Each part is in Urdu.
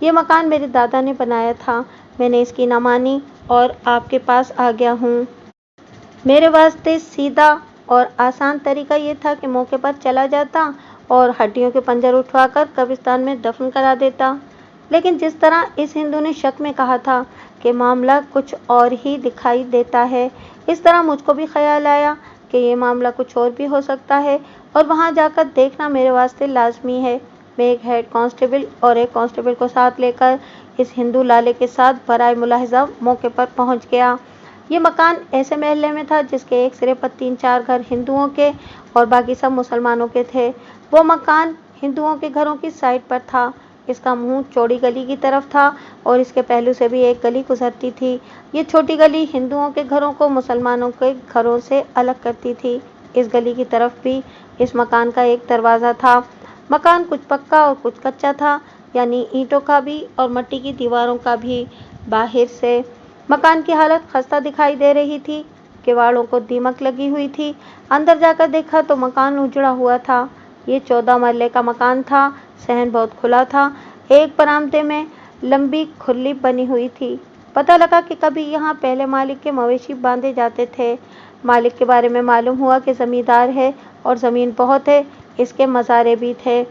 یہ مکان میرے دادا نے بنایا تھا، میں نے اس کی نہ مانی اور آپ کے پاس آ گیا ہوں۔ میرے واسطے سیدھا اور آسان طریقہ یہ تھا کہ موقع پر چلا جاتا اور ہڈیوں کے پنجر اٹھوا کر قبرستان میں دفن کرا دیتا۔ لیکن جس طرح اس ہندو نے شک میں کہا تھا کہ معاملہ کچھ اور ہی دکھائی دیتا ہے، اس طرح مجھ کو بھی خیال آیا کہ یہ معاملہ کچھ اور بھی ہو سکتا ہے اور وہاں جا کر دیکھنا میرے واسطے لازمی ہے۔ میں ایک ہیڈ کانسٹیبل اور ایک کانسٹیبل کو ساتھ لے کر اس ہندو لالے کے ساتھ برائے ملاحظہ موقع پر پہنچ گیا۔ یہ مکان ایسے محلے میں تھا جس کے ایک سرے پر 3-4 گھر ہندوؤں کے اور باقی سب مسلمانوں کے تھے۔ وہ مکان ہندوؤں کے گھروں کی سائڈ پر تھا، اس کا منہ چوڑی گلی کی طرف تھا اور اس کے پہلو سے بھی ایک گلی گزرتی تھی۔ یہ چھوٹی گلی ہندوؤں کے گھروں کو مسلمانوں کے گھروں سے الگ کرتی تھی۔ اس گلی کی طرف بھی اس مکان کا ایک دروازہ تھا۔ مکان کچھ پکا اور کچھ کچا تھا، یعنی اینٹوں کا بھی اور مٹی کی دیواروں کا بھی۔ باہر سے مکان کی حالت خستہ دکھائی دے رہی تھی، کواڑوں کو دیمک لگی ہوئی تھی۔ اندر جا کر دیکھا تو مکان اجڑا ہوا تھا۔ یہ 14 مرلے کا مکان تھا، صحن بہت کھلا تھا، ایک برآمدے میں لمبی کھرلی بنی ہوئی تھی۔ پتہ لگا کہ کبھی یہاں پہلے مالک کے مویشی باندھے جاتے تھے۔ مالک کے بارے میں معلوم ہوا کہ زمیندار ہے اور زمین بہت ہے، اس کے مزارے بھی تھے۔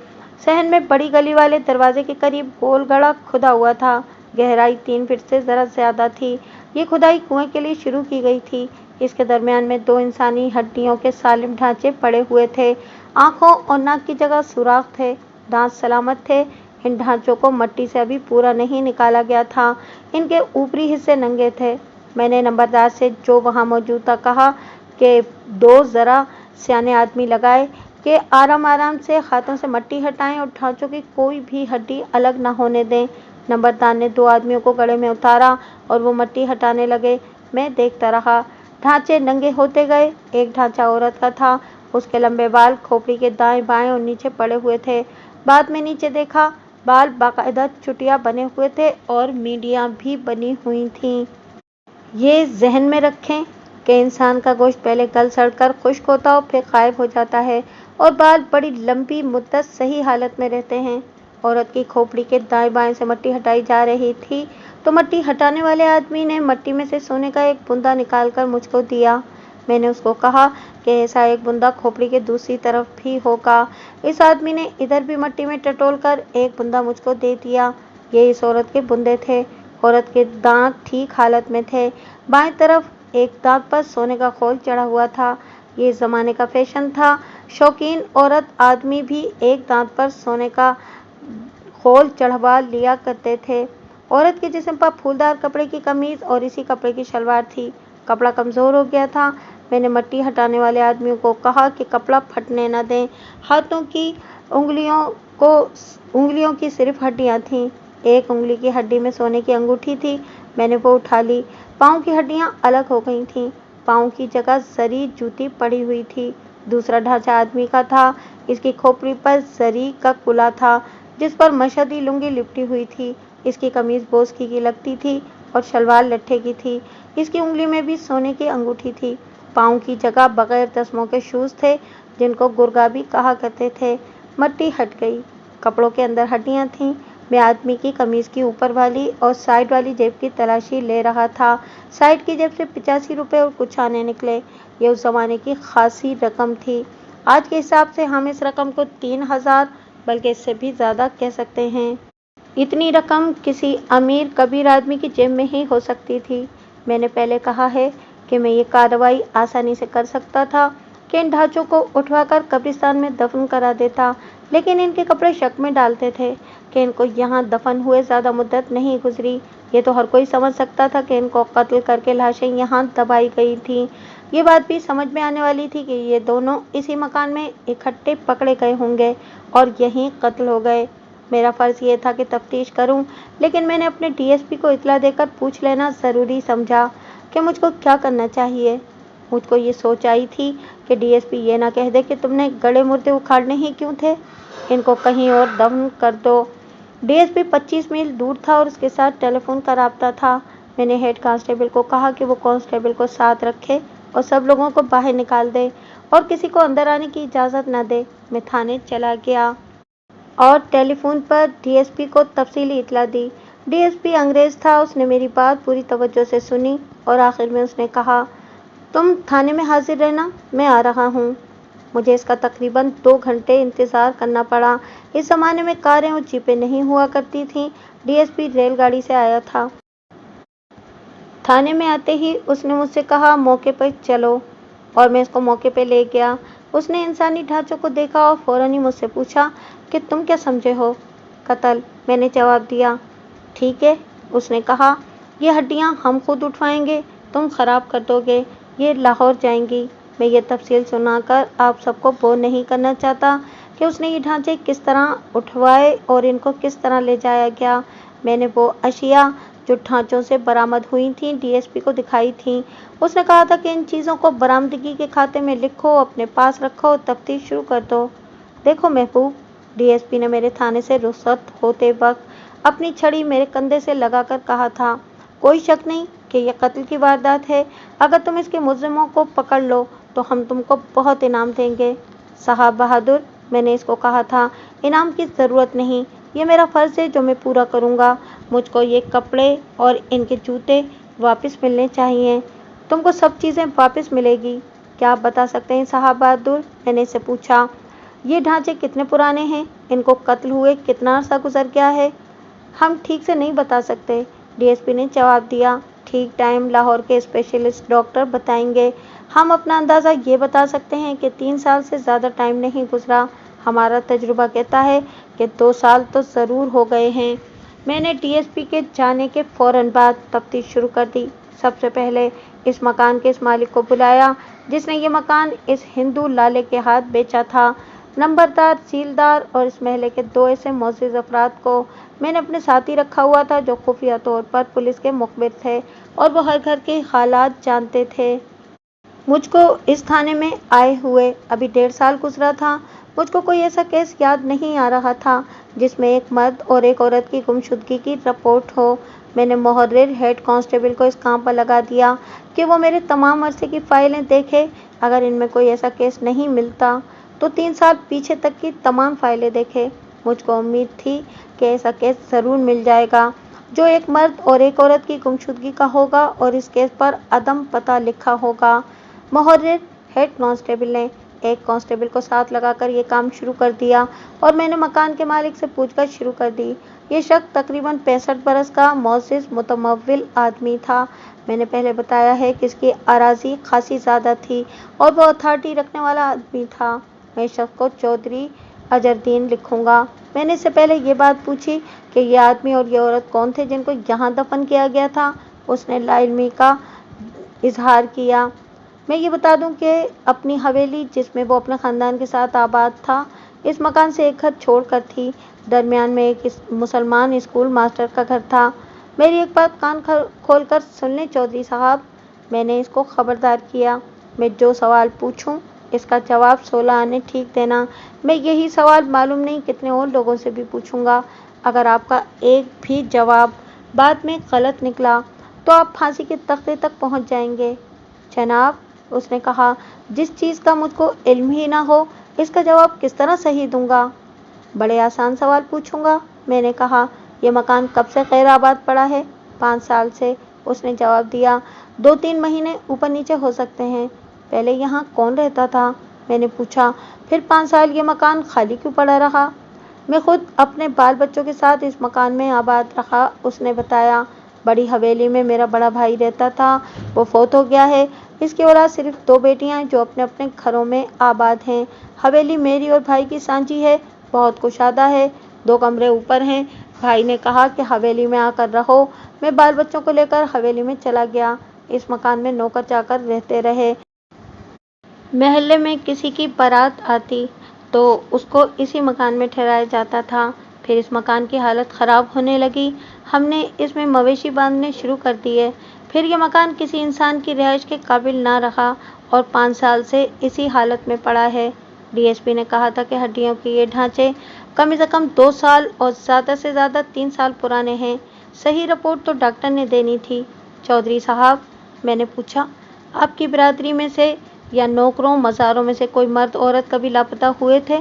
صحن میں بڑی گلی والے دروازے کے قریب گول گڑھا کھدا ہوا تھا، گہرائی 3 فٹ سے ذرا زیادہ تھی۔ یہ کھدائی کنویں کے لیے شروع کی گئی تھی۔ اس کے درمیان میں 2 انسانی ہڈیوں کے سالم ڈھانچے پڑے ہوئے تھے، آنکھوں اور ناک کی جگہ سوراخ تھے، دانت سلامت تھے۔ ان ڈھانچوں کو مٹی سے ابھی پورا نہیں نکالا گیا تھا، ان کے اوپری حصے ننگے تھے۔ میں نے نمبردار سے جو وہاں موجود تھا کہا کہ 2 ذرا سیانے آدمی لگائے کہ آرام آرام سے ہاتھوں سے مٹی ہٹائیں اور ڈھانچوں کی کوئی بھی ہڈی الگ نہ ہونے دیں۔ نمبردار نے 2 آدمیوں کو گڑھے میں اتارا اور وہ مٹی ہٹانے لگے۔ میں دیکھتا رہا، ڈھانچے ننگے ہوتے گئے۔ ایک ڈھانچہ عورت کا تھا، اس کے لمبے بال کھوپڑی کے دائیں بائیں اور نیچے پڑے ہوئے تھے۔ بعد میں نیچے دیکھا، بال باقاعدہ چٹیا بنے ہوئے تھے اور میڈیاں بھی بنی ہوئی تھیں۔ یہ ذہن میں رکھیں کہ انسان کا گوشت پہلے گل سڑ کر خشک ہوتا اور پھر غائب ہو جاتا ہے اور بال بڑی لمبی مدت صحیح حالت میں رہتے ہیں۔ عورت کی کھوپڑی کے دائیں بائیں سے مٹی ہٹائی جا رہی تھی تو مٹی ہٹانے والے آدمی نے مٹی میں سے سونے کا ایک بندہ نکال کر مجھ کو دیا۔ میں نے اس کو کہا کہ ایسا ایک بندہ کھوپڑی کے دوسری طرف بھی ہوگا۔ اس آدمی نے ادھر بھی مٹی میں ٹٹول کر ایک بندہ مجھ کو دے دیا۔ یہ اس عورت کے بندے تھے۔ عورت کے دانت ٹھیک حالت میں تھے، بائیں طرف ایک دانت پر سونے کا خول چڑھا ہوا تھا۔ یہ اس زمانے کا فیشن تھا، شوقین عورت آدمی بھی ایک دانت پر سونے کا خول چڑھوا لیا کرتے تھے۔ عورت کے جسم پر پھولدار کپڑے کی قمیض اور اسی کپڑے کی شلوار تھی۔ کپڑا کمزور ہو گیا تھا۔ میں نے مٹی ہٹانے والے آدمیوں کو کہا کہ کپڑا پھٹنے نہ دیں۔ ہاتھوں کی انگلیوں کی صرف ہڈیاں تھیں۔ ایک انگلی کی ہڈی میں سونے کی انگوٹھی تھی، میں نے وہ اٹھا لی۔ پاؤں کی ہڈیاں الگ ہو گئی تھیں، پاؤں کی جگہ زری جوتی پڑی ہوئی تھی۔ دوسرا ڈھانچہ آدمی کا تھا، اس کی کھوپڑی پر زری کا کلا تھا جس پر مشہدی لنگی لپٹی ہوئی تھی۔ اس کی قمیض بوسکی کی لگتی تھی اور شلوار لٹھے کی تھی۔ اس کی انگلی میں بھی سونے کی انگوٹھی تھی۔ پاؤں کی جگہ بغیر تسموں کے شوز تھے جن کو گرگا بھی کہا کرتے تھے۔ مٹی ہٹ گئی، کپڑوں کے اندر ہڈیاں تھیں۔ میں آدمی کی قمیض کی اوپر والی اور سائیڈ والی جیب کی تلاشی لے رہا تھا۔ سائیڈ کی جیب سے 85 روپے اور کچھ آنے نکلے۔ یہ اس زمانے کی خاصی رقم تھی۔ آج کے حساب سے ہم اس رقم کو 3000 بلکہ اس سے بھی زیادہ کہہ سکتے ہیں۔ اتنی رقم کسی امیر کبیر آدمی کی جیب میں ہی ہو سکتی تھی۔ میں نے پہلے کہا ہے کہ میں یہ کارروائی آسانی سے کر سکتا تھا کہ ان ڈھانچوں کو اٹھوا کر قبرستان میں دفن کرا دیتا، لیکن ان کے کپڑے شک میں ڈالتے تھے کہ ان کو یہاں دفن ہوئے زیادہ مدت نہیں گزری۔ یہ تو ہر کوئی سمجھ سکتا تھا کہ ان کو قتل کر کے لاشیں یہاں دبائی گئی تھیں۔ یہ بات بھی سمجھ میں آنے والی تھی کہ یہ دونوں اسی مکان میں اکٹھے پکڑے گئے ہوں گے اور یہیں قتل ہو گئے۔ میرا فرض یہ تھا کہ تفتیش کروں، لیکن میں نے اپنے ڈی ایس پی کو اطلاع دے کر پوچھ لینا ضروری سمجھا کہ مجھ کو کیا کرنا چاہیے۔ مجھ کو یہ سوچ آئی تھی کہ ڈی ایس پی یہ نہ کہہ دے کہ تم نے گڑے مردے اکھاڑنے ہی کیوں تھے، ان کو کہیں اور دفن کر دو۔ ڈی ایس پی 25 میل دور تھا اور اس کے ساتھ ٹیلی فون کا رابطہ تھا۔ میں نے ہیڈ کانسٹیبل کو کہا کہ وہ کانسٹیبل کو ساتھ رکھے اور سب لوگوں کو باہر نکال دے اور کسی کو اندر آنے کی اجازت نہ دے۔ میں تھانے چلا گیا اور ٹیلی فون پر ڈی ایس پی کو تفصیلی اطلاع دی۔ ڈی ایس پی انگریز تھا، اس نے میری بات پوری توجہ سے سنی اور آخر میں اس نے کہا، تم تھانے میں حاضر رہنا، میں آ رہا ہوں۔ مجھے اس کا تقریباً 2 گھنٹے انتظار کرنا پڑا۔ اس زمانے میں کاریں اور جیپیں نہیں ہوا کرتی تھیں۔ ڈی ایس پی ریل گاڑی سے آیا تھا۔ تھانے میں آتے ہی اس نے مجھ سے کہا، موقع پر چلو، اور میں اس کو موقع پہ لے گیا۔ اس نے انسانی ڈھانچوں کو دیکھا اور فوراً ہی مجھ سے پوچھا کہ تم کیا سمجھے ہو؟ قتل، میں نے جواب دیا۔ ٹھیک ہے، اس نے کہا، یہ ہڈیاں ہم خود اٹھوائیں گے، تم خراب کر دو گے، یہ لاہور جائیں گی۔ میں یہ تفصیل سنا کر آپ سب کو بور نہیں کرنا چاہتا کہ اس نے یہ ڈھانچے کس طرح اٹھوائے اور ان کو کس طرح لے جایا گیا۔ میں نے وہ اشیاء جو ڈھانچوں سے برآمد ہوئی تھیں ڈی ایس پی کو دکھائی تھیں۔ اس نے کہا تھا کہ ان چیزوں کو برآمدگی کے کھاتے میں لکھو، اپنے پاس رکھو اور تفتیش شروع کر دو۔ دیکھو محبوب، ڈی ایس پی نے میرے تھانے سے رخصت ہوتے وقت اپنی چھڑی میرے کندھے سے لگا کر کہا تھا، کوئی شک نہیں کہ یہ قتل کی واردات ہے۔ اگر تم اس کے ملزموں کو پکڑ لو تو ہم تم کو بہت انعام دیں گے۔ صاحب بہادر، میں نے اس کو کہا تھا، انعام کی ضرورت نہیں، یہ میرا فرض ہے جو میں پورا کروں گا۔ مجھ کو یہ کپڑے اور ان کے جوتے واپس ملنے چاہیے۔ تم کو سب چیزیں واپس ملے گی۔ کیا آپ بتا سکتے ہیں صاحب بہادر؟ میں نے اس سے پوچھا۔ یہ ڈھانچے کتنے پرانے ہیں؟ ان کو قتل ہوئے کتنا عرصہ گزر گیا ہے؟ ہم ٹھیک سے نہیں بتا سکتے، ڈی ایس پی نے جواب دیا۔ ٹھیک ٹائم لاہور کے اسپیشلسٹ ڈاکٹر بتائیں گے۔ ہم اپنا اندازہ یہ بتا سکتے ہیں کہ 3 سال سے زیادہ ٹائم نہیں گزرا۔ ہمارا تجربہ کہتا ہے کہ 2 سال تو ضرور ہو گئے ہیں۔ میں نے ڈی ایس پی کے جانے کے فوراً بعد تفتیش شروع کر دی۔ سب سے پہلے اس مکان کے اس مالک کو بلایا جس نے یہ مکان اس ہندو لالے کے ہاتھ بیچا تھا۔ نمبردار، سیلدار اور اس محلے کے 2 ایسے معزز افراد کو میں نے اپنے ساتھ ہی رکھا ہوا تھا جو خفیہ طور پر پولیس کے مخبر تھے اور وہ ہر گھر کے حالات جانتے تھے۔ مجھ کو اس تھانے میں آئے ہوئے ابھی 1.5 سال گزرا تھا۔ مجھ کو کوئی ایسا کیس یاد نہیں آ رہا تھا جس میں ایک مرد اور ایک عورت کی گمشدگی کی رپورٹ ہو۔ میں نے محرر ہیڈ کانسٹیبل کو اس کام پر لگا دیا کہ وہ میرے تمام عرصے کی فائلیں دیکھے۔ اگر ان میں کوئی ایسا کیس نہیں ملتا تو 3 سال پیچھے تک کی تمام فائلیں دیکھے۔ مجھ کو امید تھی کہ ایسا کیس ضرور مل جائے گا جو ایک مرد اور ایک عورت کی گمشدگی کا ہوگا اور اس کیس پر عدم پتہ لکھا ہوگا۔ محرر ہیڈ کانسٹیبل نے ایک کانسٹیبل کو ساتھ لگا کر یہ کام شروع کر دیا اور میں نے مکان کے مالک سے پوچھ گچھ شروع کر دی۔ یہ شخص تقریباً 65 برس کا معزز متمول آدمی تھا۔ میں نے پہلے بتایا ہے کہ اس کی اراضی خاصی زیادہ تھی اور وہ اتھارٹی رکھنے والا آدمی تھا۔ میں اس شخص کو چودھری اجردین لکھوں گا۔ میں نے اس سے پہلے یہ بات پوچھی کہ یہ آدمی اور یہ عورت کون تھے جن کو یہاں دفن کیا گیا تھا؟ اس نے لا علمی کا اظہار کیا۔ میں یہ بتا دوں کہ اپنی حویلی جس میں وہ اپنے خاندان کے ساتھ آباد تھا اس مکان سے ایک گھر چھوڑ کر تھی۔ درمیان میں ایک مسلمان اسکول ماسٹر کا گھر تھا۔ میری ایک بات کان کھول کر سن لیں چودھری صاحب، میں نے اس کو خبردار کیا، میں جو سوال پوچھوں اس کا جواب 16 آنے ٹھیک دینا۔ میں یہی سوال معلوم نہیں کتنے اور لوگوں سے بھی پوچھوں گا۔ اگر آپ کا ایک بھی جواب بعد میں غلط نکلا تو آپ پھانسی کے تختے تک پہنچ جائیں گے۔ جناب، اس نے کہا، جس چیز کا مجھ کو علم ہی نہ ہو اس کا جواب کس طرح صحیح دوں گا؟ بڑے آسان سوال پوچھوں گا، میں نے کہا، یہ مکان کب سے غیر آباد پڑا ہے؟ 5 سال سے، اس نے جواب دیا۔ 2-3 مہینے اوپر نیچے ہو سکتے ہیں۔ پہلے یہاں کون رہتا تھا؟ میں نے پوچھا۔ پھر 5 سال یہ مکان خالی کیوں پڑا رہا؟ میں خود اپنے بال بچوں کے ساتھ اس مکان میں آباد رہا، اس نے بتایا۔ بڑی حویلی میں میرا بڑا بھائی رہتا تھا، وہ فوت ہو گیا ہے۔ اس کی اولاد صرف 2 بیٹیاں ہیں جو اپنے اپنے گھروں میں آباد ہیں۔ حویلی میری اور بھائی کی سانجھی ہے، بہت کشادہ ہے، 2 کمرے اوپر ہیں۔ بھائی نے کہا کہ حویلی میں آ کر رہو۔ میں بال بچوں کو لے کر حویلی میں چلا گیا۔ اس مکان میں نوکر چاکر رہتے رہے۔ محلے میں کسی کی بارات آتی تو اس کو اسی مکان میں ٹھہرایا جاتا تھا۔ پھر اس مکان کی حالت خراب ہونے لگی، ہم نے اس میں مویشی باندھنے شروع کر دیے۔ پھر یہ مکان کسی انسان کی رہائش کے قابل نہ رہا اور 5 سال سے اسی حالت میں پڑا ہے۔ ڈی ایس پی نے کہا تھا کہ ہڈیوں کے یہ ڈھانچے کم از کم 2 سال اور زیادہ سے زیادہ 3 سال پرانے ہیں۔ صحیح رپورٹ تو ڈاکٹر نے دینی تھی۔ چودھری صاحب، میں نے پوچھا، آپ کی برادری میں سے یا نوکروں مزاروں میں سے کوئی مرد عورت کبھی لاپتہ ہوئے تھے؟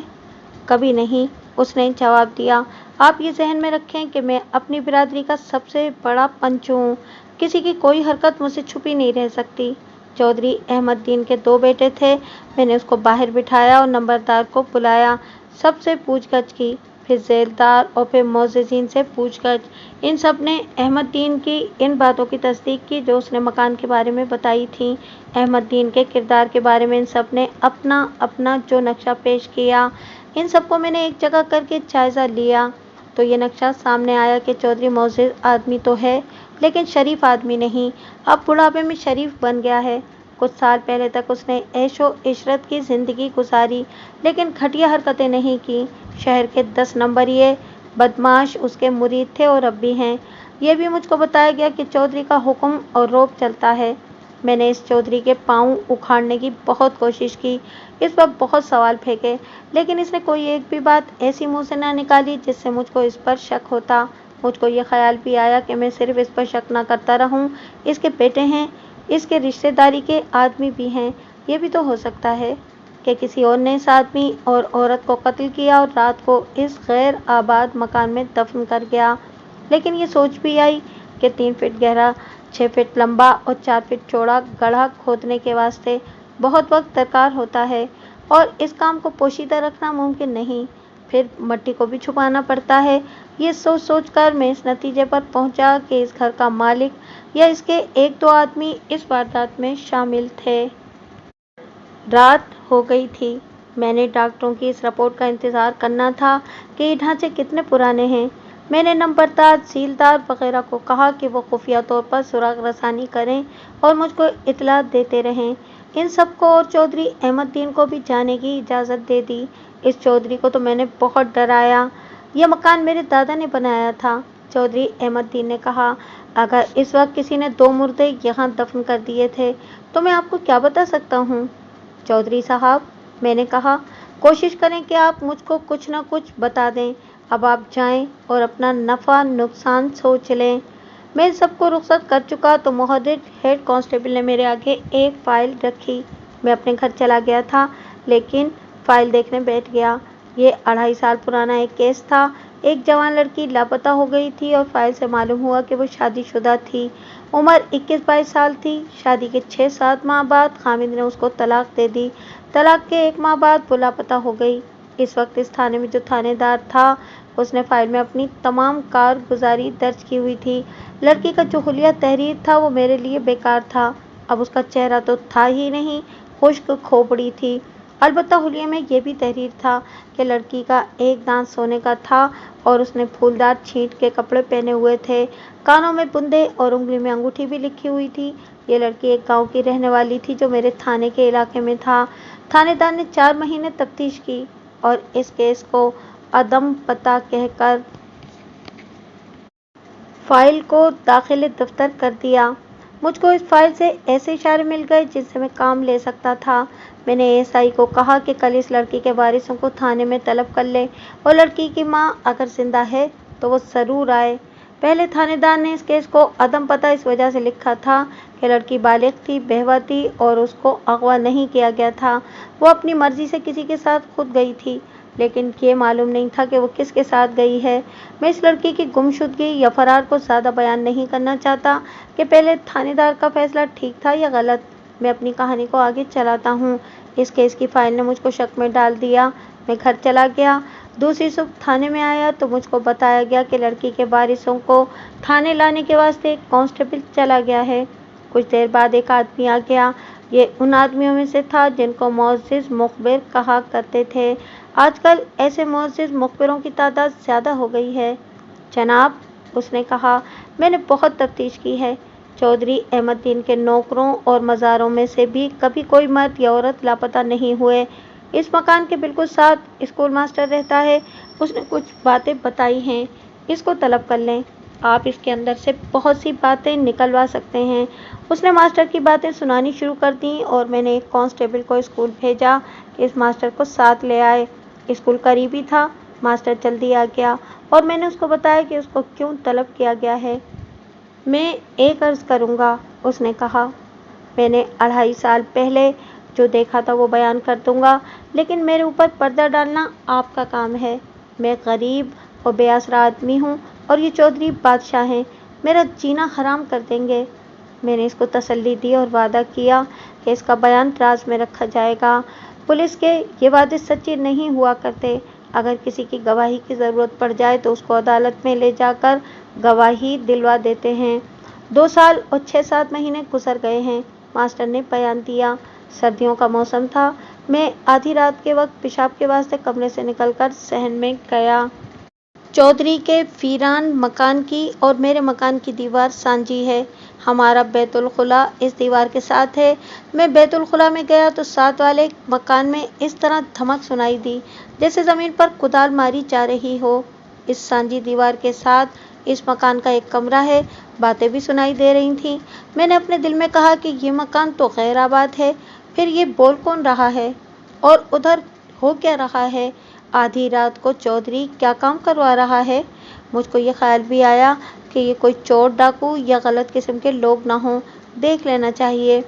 کبھی نہیں۔ اس نے جواب دیا۔ آپ یہ ذہن میں رکھیں کہ میں اپنی برادری کا سب سے بڑا پنچو ہوں، کسی کی کوئی حرکت مجھ سے چھپی نہیں رہ سکتی۔ چودھری احمد دین کے 2 بیٹے تھے۔ میں نے اس کو باہر بٹھایا اور نمبردار کو بلایا، سب سے پوچھ گچھ کی، پھر ذیلدار اور پھر معززین سے پوچھ گچھ۔ ان سب نے احمد دین کی ان باتوں کی تصدیق کی جو اس نے مکان کے بارے میں بتائی تھیں۔ احمد دین کے کردار کے بارے میں ان سب نے اپنا اپنا جو نقشہ پیش کیا، ان سب کو میں نے ایک جگہ کر کے جائزہ لیا تو یہ نقشہ سامنے آیا کہ چودھری معزز آدمی تو ہے لیکن شریف آدمی نہیں۔ اب بڑھاپے میں شریف بن گیا ہے۔ کچھ سال پہلے تک اس نے عیش و عشرت کی زندگی گزاری لیکن گھٹیا حرکتیں نہیں کی۔ شہر کے 10 نمبریے بدمعاش اس کے مرید تھے اور اب بھی ہیں۔ یہ بھی مجھ کو بتایا گیا کہ چودھری کا حکم اور روب چلتا ہے۔ میں نے اس چودھری کے پاؤں اکھاڑنے کی بہت کوشش کی، اس پر بہت سوال پھینکے، لیکن اس نے کوئی ایک بھی بات ایسی منہ سے نہ نکالی جس سے مجھ کو اس پر شک ہوتا۔ مجھ کو یہ خیال بھی آیا کہ میں صرف اس پر شک نہ کرتا رہوں، اس کے بیٹے ہیں، اس کے رشتہ داری کے آدمی بھی ہیں، یہ بھی تو ہو سکتا ہے کہ کسی اور نے اس آدمی اور عورت کو قتل کیا اور رات کو اس غیر آباد مکان میں دفن کر گیا۔ لیکن یہ سوچ بھی آئی کہ 3 فٹ گہرا، 6 فٹ لمبا اور 4 فٹ چوڑا گڑھا کھودنے کے واسطے بہت وقت درکار ہوتا ہے اور اس کام کو پوشیدہ رکھنا ممکن نہیں، پھر مٹی کو بھی چھپانا پڑتا ہے۔ یہ سوچ سوچ کر میں اس نتیجے پر پہنچا کہ اس گھر کا مالک یا اس کے 1-2 آدمی اس واردات میں شامل تھے۔ رات ہو گئی تھی۔ میں نے ڈاکٹروں کی اس رپورٹ کا انتظار کرنا تھا کہ یہ ڈھانچے کتنے پرانے ہیں۔ میں نے نمبردار، تحصیلدار وغیرہ کو کہا کہ وہ خفیہ طور پر سراغ رسانی کریں اور مجھ کو اطلاع دیتے رہیں۔ ان سب کو اور چودھری احمد دین کو بھی جانے کی اجازت دے دی۔ اس چودھری کو تو میں نے بہت ڈرایا۔ یہ مکان میرے دادا نے بنایا تھا، چودھری احمد دین نے کہا۔ اگر اس وقت کسی نے 2 مردے یہاں دفن کر دیے تھے تو میں آپ کو کیا بتا سکتا ہوں؟ چودھری صاحب، میں نے کہا، کوشش کریں کہ آپ مجھ کو کچھ نہ کچھ بتا دیں۔ اب آپ جائیں اور اپنا نفع نقصان سوچ لیں۔ میں سب کو رخصت کر چکا تو محترم ہیڈ کانسٹیبل نے میرے آگے ایک فائل رکھی۔ میں اپنے گھر چلا گیا تھا لیکن فائل دیکھنے بیٹھ گیا۔ یہ 2.5 سال پرانا ایک کیس تھا۔ ایک جوان لڑکی لاپتہ ہو گئی تھی اور فائل سے معلوم ہوا کہ وہ شادی شدہ تھی۔ عمر 21-22 سال تھی۔ شادی کے 6-7 ماہ بعد خامد نے اس کو طلاق دے دی۔ طلاق کے 1 ماہ بعد وہ لاپتہ ہو گئی۔ اس وقت اس تھانے میں جو تھانے دار تھا اس نے فائل میں اپنی تمام کارگزاری درج کی ہوئی تھی۔ لڑکی کا جو حلیہ تحریر تھا وہ میرے لیے بیکار تھا۔ اب اس کا چہرہ تو تھا ہی نہیں، خشک کھوپڑی تھی۔ البتہ حلیے میں یہ بھی تحریر تھا کہ لڑکی کا ایک دانت سونے کا تھا اور اس نے پھولدار چھینٹ کے کپڑے پہنے ہوئے تھے، کانوں میں بندے اور انگلی میں انگوٹھی بھی لکھی ہوئی تھی۔ یہ لڑکی ایک گاؤں کی رہنے والی تھی جو میرے تھانے کے علاقے میں تھا۔ تھانے دار نے 4 مہینے تفتیش کی اور اس کیس کو عدم پتہ کہہ کر فائل کو داخل دفتر کر دیا۔ مجھ کو اس فائل سے ایسے اشارے مل گئے جن سے میں کام لے سکتا تھا۔ میں نے ASI کو کہا کہ کل اس لڑکی کے وارثوں کو تھانے میں طلب کر لے اور لڑکی کی ماں اگر زندہ ہے تو وہ ضرور آئے۔ پہلے تھانے دار نے اس کیس کو عدم پتہ اس وجہ سے لکھا تھا کہ لڑکی بالغ تھی، بیوہ تھی اور اس کو اغوا نہیں کیا گیا تھا۔ وہ اپنی مرضی سے کسی کے ساتھ خود گئی تھی لیکن یہ معلوم نہیں تھا کہ وہ کس کے ساتھ گئی ہے۔ میں اس لڑکی کی گمشدگی یا فرار کو زیادہ بیان نہیں کرنا چاہتا کہ پہلے تھانے دار کا فیصلہ ٹھیک تھا یا غلط۔ میں اپنی کہانی کو آگے چلاتا ہوں۔ اس کیس کی فائل نے مجھ کو شک میں ڈال دیا۔ میں گھر چلا گیا۔ دوسری صبح تھانے میں آیا تو مجھ کو بتایا گیا کہ لڑکی کے وارثوں کو تھانے لانے کے واسطے ایک کانسٹیبل چلا گیا ہے۔ کچھ دیر بعد ایک آدمی آ گیا۔ یہ ان آدمیوں میں سے تھا جن کو معزز مخبر کہا کرتے تھے۔ آج کل ایسے معزز مخبروں کی تعداد زیادہ ہو گئی ہے۔ جناب، اس نے کہا، میں نے بہت تفتیش کی ہے۔ چودھری احمد دین کے نوکروں اور مزاروں میں سے بھی کبھی کوئی مرد یا عورت لاپتہ نہیں ہوئے۔ اس مکان کے بالکل ساتھ اسکول ماسٹر رہتا ہے، اس نے کچھ باتیں بتائی ہیں، اس کو طلب کر لیں، آپ اس کے اندر سے بہت سی باتیں نکلوا سکتے ہیں۔ اس نے ماسٹر کی باتیں سنانی شروع کر دیں اور میں نے ایک کانسٹیبل کو اسکول بھیجا کہ اس ماسٹر کو ساتھ لے آئے۔ اسکول قریب ہی تھا۔ ماسٹر جلدی آ گیا اور میں نے اس کو بتایا کہ اس کو کیوں طلب کیا گیا ہے۔ میں ایک عرض کروں گا، اس نے کہا، میں نے 2.5 سال پہلے جو دیکھا تھا وہ بیان کر دوں گا لیکن میرے اوپر پردہ ڈالنا آپ کا کام ہے۔ میں غریب اور بے آسرا آدمی ہوں اور یہ چودھری بادشاہ ہیں، میرا جینا حرام کر دیں گے۔ میں نے اس کو تسلی دی اور وعدہ کیا کہ اس کا بیان راز میں رکھا جائے گا۔ پولیس کے یہ وعدے سچے نہیں ہوا کرتے۔ اگر کسی کی گواہی کی ضرورت پڑ جائے تو اس کو عدالت میں لے جا کر گواہی دلوا دیتے ہیں۔ 2 سال اور 6-7 مہینے گزر گئے ہیں، ماسٹر نے بیان دیا۔ سردیوں کا موسم تھا۔ میں آدھی رات کے وقت پیشاب کے واسطے کمرے سے نکل کر صحن میں گیا۔ چودھری کے ویران مکان کی اور میرے مکان کی دیوار سانجھی ہے۔ ہمارا بیت الخلا اس دیوار کے ساتھ ہے۔ میں بیت الخلا میں گیا تو ساتھ والے مکان میں اس طرح دھمک سنائی دی جیسے زمین پر کدال ماری جا رہی ہو۔ اس سانجھی دیوار کے ساتھ اس مکان کا ایک کمرہ ہے۔ باتیں بھی سنائی دے رہی تھیں۔ میں نے اپنے دل میں کہا کہ یہ مکان تو غیر آباد ہے، پھر یہ بول کون رہا ہے اور ادھر ہو کیا رہا ہے؟ آدھی رات کو چودھری کیا کام کروا رہا ہے؟ مجھ کو یہ خیال بھی آیا کہ یہ کوئی چور ڈاکو یا غلط قسم کے لوگ نہ ہوں، دیکھ لینا چاہیے۔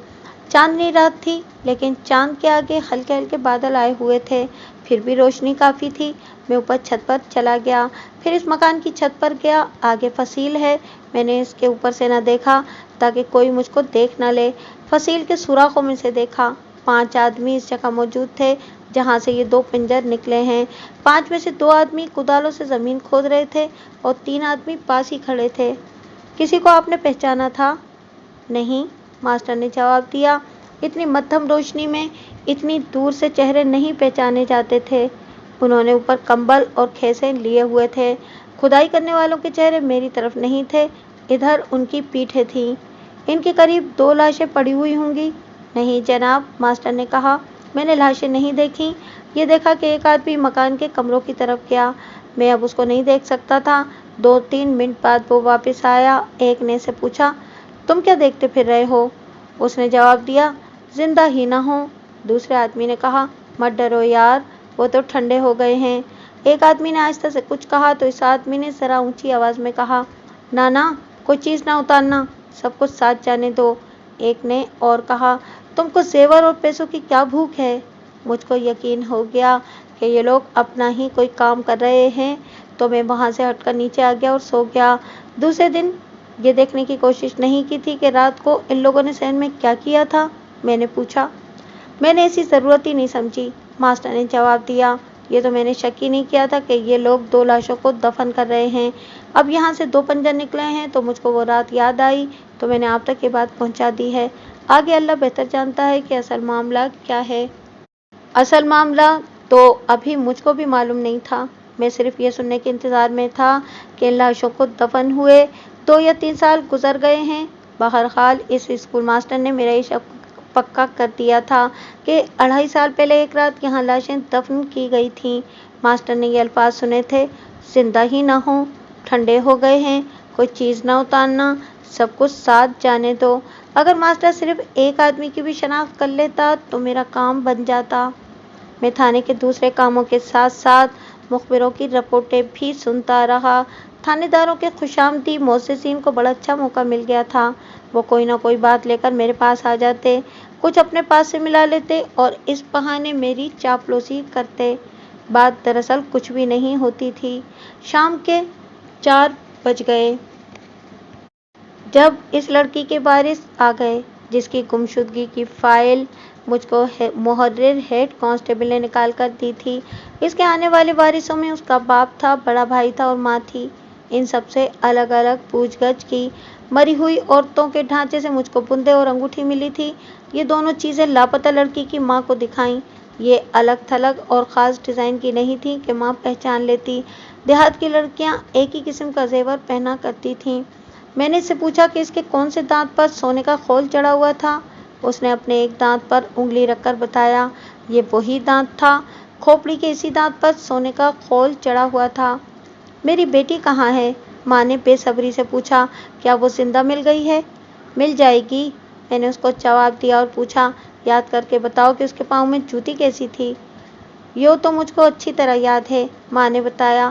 چاندنی رات تھی لیکن چاند کے آگے ہلکے ہلکے بادل آئے ہوئے تھے، پھر بھی روشنی کافی تھی۔ میں اوپر چھت پر چلا گیا، پھر اس مکان کی چھت پر گیا۔ آگے فصیل ہے، میں نے اس کے اوپر سے نہ دیکھا تاکہ کوئی مجھ کو دیکھ نہ لے۔ فصیل کے سوراخوں میں سے دیکھا۔ 5 آدمی اس جگہ موجود تھے جہاں سے یہ 2 پنجر نکلے ہیں۔ 5 میں سے 2 آدمی کدالوں سے زمین کھود رہے تھے اور 3 آدمی پاس ہی کھڑے تھے۔ کسی کو آپ نے پہچانا تھا؟ نہیں، ماسٹر نے جواب دیا۔ اتنی مدھم روشنی میں اتنی دور سے چہرے نہیں پہچانے جاتے تھے۔ انہوں نے اوپر کمبل اور خیسیں لیے ہوئے تھے۔ کھدائی کرنے والوں کے چہرے میری طرف نہیں تھے، ادھر ان کی پیٹھیں تھیں۔ ان کے قریب 2 لاشیں پڑی ہوئی ہوں گی۔ نہیں جناب، ماسٹر نے کہا، میں نے لاشیں نہیں دیکھیں۔ یہ دیکھا کہ ایک آدمی مکان کے کمروں کی طرف گیا۔ میں اب اس کو نہیں دیکھ سکتا تھا۔ 2-3 منٹ بعد وہ واپس آیا۔ ایک نے سے پوچھا، تم کیا دیکھتے پھر رہے ہو؟ اس نے جواب دیا، زندہ ہی نہ ہوں۔ دوسرے آدمی نے کہا، مت ڈرو یار، وہ تو ٹھنڈے ہو گئے ہیں۔ ایک آدمی نے آہستہ سے کچھ کہا تو اس آدمی نے ذرا اونچی آواز میں کہا، نہ کوئی چیز نہ اتارنا، سب کچھ ساتھ جانے دو۔ ایک نے اور کہا، تم کو زیور اور پیسوں کی کیا بھوک ہے؟ مجھ کو یقین ہو گیا کہ یہ لوگ اپنا ہی کوئی کام کر رہے ہیں تو میں وہاں سے ہٹ کر نیچے آ گیا اور سو گیا۔ دوسرے دن یہ دیکھنے کی کوشش نہیں کی تھی کہ رات کو ان لوگوں نے صحن میں کیا کیا تھا؟ میں نے پوچھا۔ میں نے ایسی ضرورت ہی نہیں سمجھی، ماسٹر نے جواب دیا۔ یہ تو میں نے شک ہی نہیں کیا تھا کہ یہ لوگ 2 لاشوں کو دفن کر رہے ہیں۔ اب یہاں سے 2 پنجر نکلے ہیں تو مجھ کو وہ رات یاد آئی تو میں نے آپ تک یہ بات پہنچا دی ہے۔ آگے اللہ بہتر جانتا ہے کہ اصل معاملہ کیا ہے۔ اصل معاملہ تو ابھی مجھ کو بھی معلوم نہیں تھا۔ میں صرف یہ سننے کے انتظار میں تھا کہ ان لاشوں کو دفن ہوئے 2 یا 3 سال گزر گئے ہیں۔ بہرحال اس اسکول ماسٹر نے میرا یہ شک پکا کر دیا تھا کہ 2.5 سال پہلے ایک رات یہاں لاشیں دفن کی گئی تھیں۔ ماسٹر نے یہ الفاظ سنے تھے، زندہ ہی نہ ہوں، ٹھنڈے ہو گئے ہیں، کوئی چیز نہ اتارنا، سب کچھ ساتھ جانے دو۔ اگر ماسٹر صرف ایک آدمی کی بھی شناخت کر لیتا تو میرا کام بن جاتا۔ میں تھانے کے دوسرے کاموں کے ساتھ ساتھ مخبروں کی رپورٹیں بھی سنتا رہا۔ تھانے داروں کے خوشامدی معززین کو بڑا اچھا موقع مل گیا تھا۔ وہ کوئی نہ کوئی بات لے کر میرے پاس آ جاتے، کچھ اپنے پاس سے ملا لیتے اور اس بہانے میری چاپلوسی کرتے۔ بات دراصل کچھ بھی نہیں ہوتی تھی۔ شام کے 4 بج گئے جب اس لڑکی کے وارث آ گئے جس کی گمشدگی کی فائل مجھ کو محرر ہیڈ کانسٹیبل نے نکال کر دی تھی۔ اس کے آنے والے وارثوں میں اس کا باپ تھا، بڑا بھائی تھا اور ماں تھی۔ ان سب سے الگ الگ پوچھ گچھ کی۔ مری ہوئی عورتوں کے ڈھانچے سے مجھ کو بندے اور انگوٹھی ملی تھی۔ یہ دونوں چیزیں لاپتہ لڑکی کی ماں کو دکھائیں۔ یہ الگ تھلگ اور خاص ڈیزائن کی نہیں تھیں کہ ماں پہچان لیتی۔ دیہات کی لڑکیاں ایک ہی قسم کا زیور پہنا کرتی تھیں۔ میں نے اس سے پوچھا کہ اس کے کون سے دانت پر سونے کا خول چڑھا ہوا تھا۔ اس نے اپنے ایک دانت پر انگلی رکھ کر بتایا، یہ وہی دانت تھا، کھوپڑی کے اسی دانت پر سونے کا خول چڑھا ہوا تھا۔ میری بیٹی کہاں ہے؟ ماں نے بے صبری سے پوچھا۔ کیا وہ زندہ مل گئی ہے؟ مل جائے گی، میں نے اس کو جواب دیا اور پوچھا، یاد کر کے بتاؤ کہ اس کے پاؤں میں جوتی کیسی تھی؟ یوں تو مجھ کو اچھی طرح یاد ہے، ماں نے بتایا،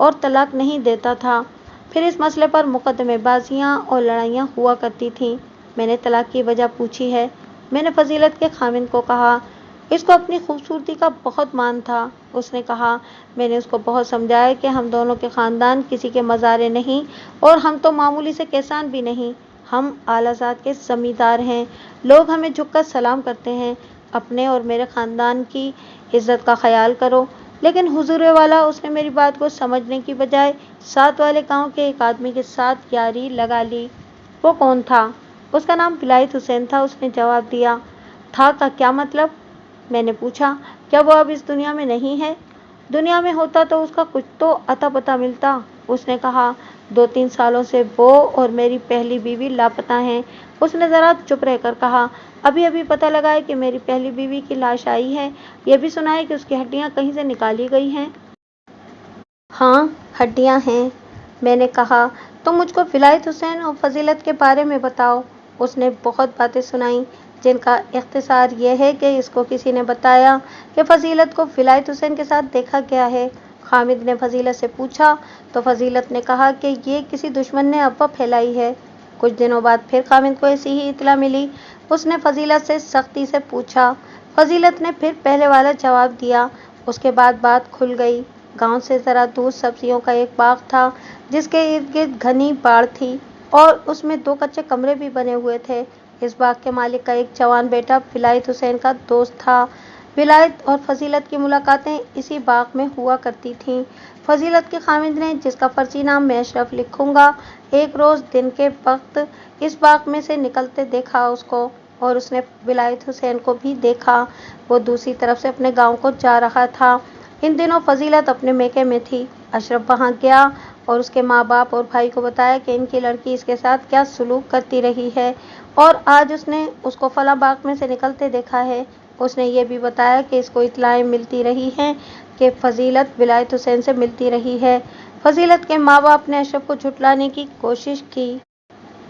اور طلاق نہیں دیتا تھا۔ پھر اس مسئلے پر مقدمے بازیاں اور لڑائیاں ہوا کرتی تھیں۔ میں نے طلاق کی وجہ پوچھی ہے۔ میں نے فضیلت کے خاوند کو کہا۔ اس کو اپنی خوبصورتی کا بہت مان تھا۔ اس نے کہا، میں نے اس کو بہت سمجھایا کہ ہم دونوں کے خاندان کسی کے مزارے نہیں اور ہم تو معمولی سے کسان بھی نہیں، ہم اعلیٰ ذات کے زمیندار ہیں، لوگ ہمیں جھک کر سلام کرتے ہیں، اپنے اور میرے خاندان کی عزت کا خیال کرو۔ لیکن حضور والا، اس نے میری بات کو سمجھنے کی بجائے ساتھ والے گاؤں کے ایک آدمی کے ساتھ یاری لگا لی۔ وہ کون تھا؟ اس کا نام ولایت حسین تھا، اس نے جواب دیا۔ تھا کا کیا مطلب؟ میں نے پوچھا۔ کیا وہ اب اس دنیا میں نہیں ہے؟ دنیا میں ہوتا تو اس کا کچھ تو اتا پتا ملتا۔ اس نے کہا، 2-3 سالوں سے وہ اور میری پہلی بیوی لاپتہ ہیں۔ اس نے ذرا چپ رہ کر کہا، ابھی ابھی پتہ لگا ہے کہ میری پہلی بیوی کی لاش آئی ہے، یہ بھی سنا ہے کہ اس کی ہڈیاں کہیں سے نکالی گئی ہیں۔ ہاں، ہڈیاں ہیں۔ میں نے کہا، تو مجھ کو ولایت حسین اور فضیلت کے بارے میں بتاؤ۔ اس نے بہت باتیں سنائیں، جن کا اختصار یہ ہے کہ اس کو کسی نے بتایا کہ فضیلت کو ولایت حسین کے ساتھ دیکھا گیا ہے۔ خامد نے فضیلت سے پوچھا تو فضیلت نے کہا کہ یہ کسی دشمن نے افواہ پھیلائی ہے۔ کچھ دنوں بعد پھر خامد کو ایسی ہی اطلاع ملی۔ اس نے فضیلت سے سختی سے پوچھا۔ فضیلت نے پھر پہلے والا جواب دیا۔ اس کے بعد بات کھل گئی۔ گاؤں سے ذرا دور سبزیوں کا ایک باغ تھا، جس کے ارد گرد گھنی باڑ تھی اور اس میں 2 کچے کمرے بھی بنے ہوئے تھے۔ اس باغ کے مالک کا ایک جوان بیٹا ولایت حسین کا دوست تھا۔ ولایت اور فضیلت کی ملاقاتیں اسی باغ میں ہوا کرتی تھیں۔ فضیلت کے خاوند نے، جس کا فرضی نام میں اشرف لکھوں گا، ایک روز دن کے وقت اس باغ میں سے نکلتے دیکھا اس کو، اور اس نے ولایت حسین کو بھی دیکھا۔ وہ دوسری طرف سے اپنے گاؤں کو جا رہا تھا۔ ان دنوں فضیلت اپنے میکے میں تھی۔ اشرف وہاں گیا اور اس کے ماں باپ اور بھائی کو بتایا کہ ان کی لڑکی اس کے ساتھ کیا سلوک کرتی رہی ہے اور آج اس نے اس کو فلاں باغ میں سے نکلتے دیکھا ہے۔ اس نے یہ بھی بتایا کہ اس کو اطلاعیں ملتی رہی ہیں کہ فضیلت ولایت حسین سے ملتی رہی ہے۔ فضیلت کے ماں باپ نے اشرف کو جھٹلانے کی کوشش کی۔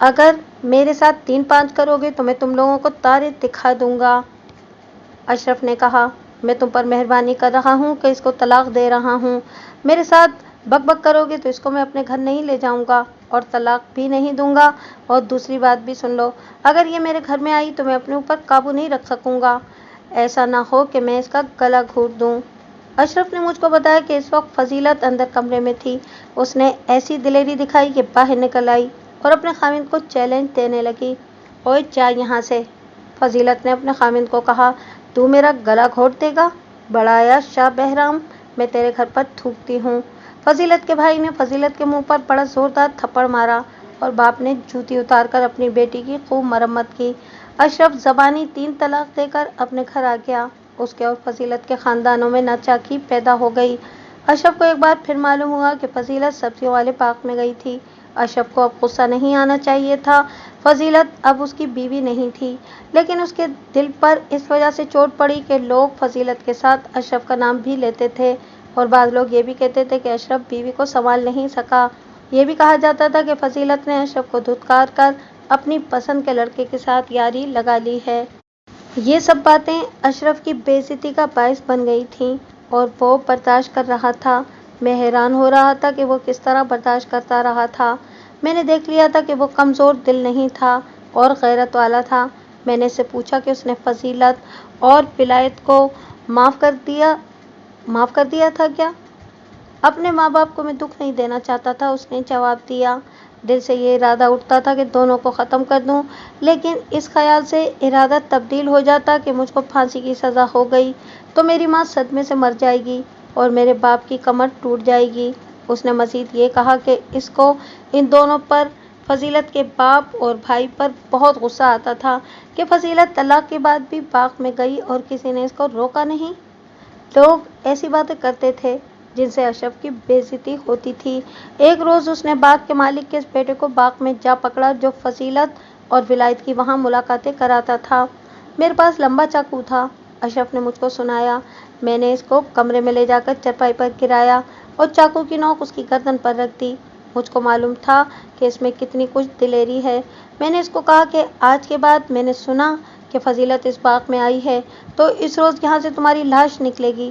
اگر میرے ساتھ 3-5 کرو گے تو میں تم لوگوں کو تارے دکھا دوں گا۔ اشرف نے کہا، میں تم پر مہربانی کر رہا ہوں کہ اس کو طلاق دے رہا ہوں۔ میرے ساتھ بک بک کرو گے تو اس کو میں اپنے گھر نہیں لے جاؤں گا اور طلاق بھی نہیں دوں گا۔ اور دوسری بات بھی سن لو، اگر یہ میرے گھر میں آئی تو میں اپنے اوپر قابو نہیں رکھ سکوں گا، ایسا نہ ہو کہ میں اس کا گلا گھونٹ دوں۔ اشرف نے مجھ کو بتایا کہ اس وقت فضیلت اندر کمرے میں تھی۔ اس نے ایسی دلیری دکھائی کہ باہر نکل آئی اور اپنے خاوند کو چیلنج دینے لگی، اوئے جا یہاں سے۔ فضیلت نے اپنے خاوند کو کہا، تو میرا گلا گھونٹ دے گا؟ بڑا آیا شاہ بہرام، میں تیرے گھر پر تھوکتی ہوں۔ فضیلت کے بھائی نے فضیلت کے منہ پر بڑا زوردار تھپڑ مارا اور باپ نے جوتی اتار کر اپنی بیٹی کی خوب مرمت کی۔ اشرف زبانی 3 طلاق دے کر اپنے گھر آ گیا۔ اس کے اور فضیلت کے خاندانوں میں ناچاکی پیدا ہو گئی۔ اشرف کو ایک بار پھر معلوم ہوا کہ فضیلت سبزیوں والے باغ میں گئی تھی۔ اشرف کو اب غصہ نہیں آنا چاہیے تھا، فضیلت اب اس کی بیوی نہیں تھی، لیکن اس کے دل پر اس وجہ سے چوٹ پڑی کہ لوگ فضیلت کے ساتھ اشرف کا نام بھی لیتے تھے اور بعض لوگ یہ بھی کہتے تھے کہ اشرف بیوی کو سنبھال نہیں سکا۔ یہ بھی کہا جاتا تھا کہ فضیلت نے اشرف کو دھتکار کر اپنی پسند کے لڑکے کے ساتھ یاری لگا لی ہے۔ یہ سب باتیں اشرف کی بے عزتی کا باعث بن گئی تھیں اور وہ برداشت کر رہا تھا۔ میں حیران ہو رہا تھا کہ وہ کس طرح برداشت کرتا رہا تھا۔ میں نے دیکھ لیا تھا کہ وہ کمزور دل نہیں تھا اور غیرت والا تھا۔ میں نے اس سے پوچھا کہ اس نے فضیلت اور ولایت کو معاف کر دیا تھا کیا؟ اپنے ماں باپ کو میں دکھ نہیں دینا چاہتا تھا، اس نے جواب دیا۔ دل سے یہ ارادہ اٹھتا تھا کہ دونوں کو ختم کر دوں، لیکن اس خیال سے ارادہ تبدیل ہو جاتا کہ مجھ کو پھانسی کی سزا ہو گئی تو میری ماں صدمے سے مر جائے گی اور میرے باپ کی کمر ٹوٹ جائے گی۔ اس نے مزید یہ کہا کہ اس کو ان دونوں پر، فضیلت کے باپ اور بھائی پر بہت غصہ آتا تھا کہ فضیلت طلاق کے بعد بھی باغ میں گئی اور کسی نے اس کو روکا نہیں۔ لوگ ایسی باتیں کرتے تھے جن سے اشرف کی بے عزتی ہوتی تھی۔ ایک روز اس نے باغ کے مالک کے اس بیٹے کو باغ میں جا پکڑا جو فضیلت اور ولایت کی وہاں ملاقاتیں کراتا تھا۔ میرے پاس لمبا چاقو تھا، اشرف نے مجھ کو سنایا۔ میں نے اس کو کمرے میں لے جا کر چرپائی پر گرایا اور چاقو کی نوک اس کی گردن پر رکھ دی۔ مجھ کو معلوم تھا کہ اس میں کتنی کچھ دلیری ہے۔ میں نے اس کو کہا کہ آج کے بعد میں نے سنا کہ فضیلت اس باغ میں آئی ہے تو اس روز یہاں سے تمہاری لاش نکلے گی۔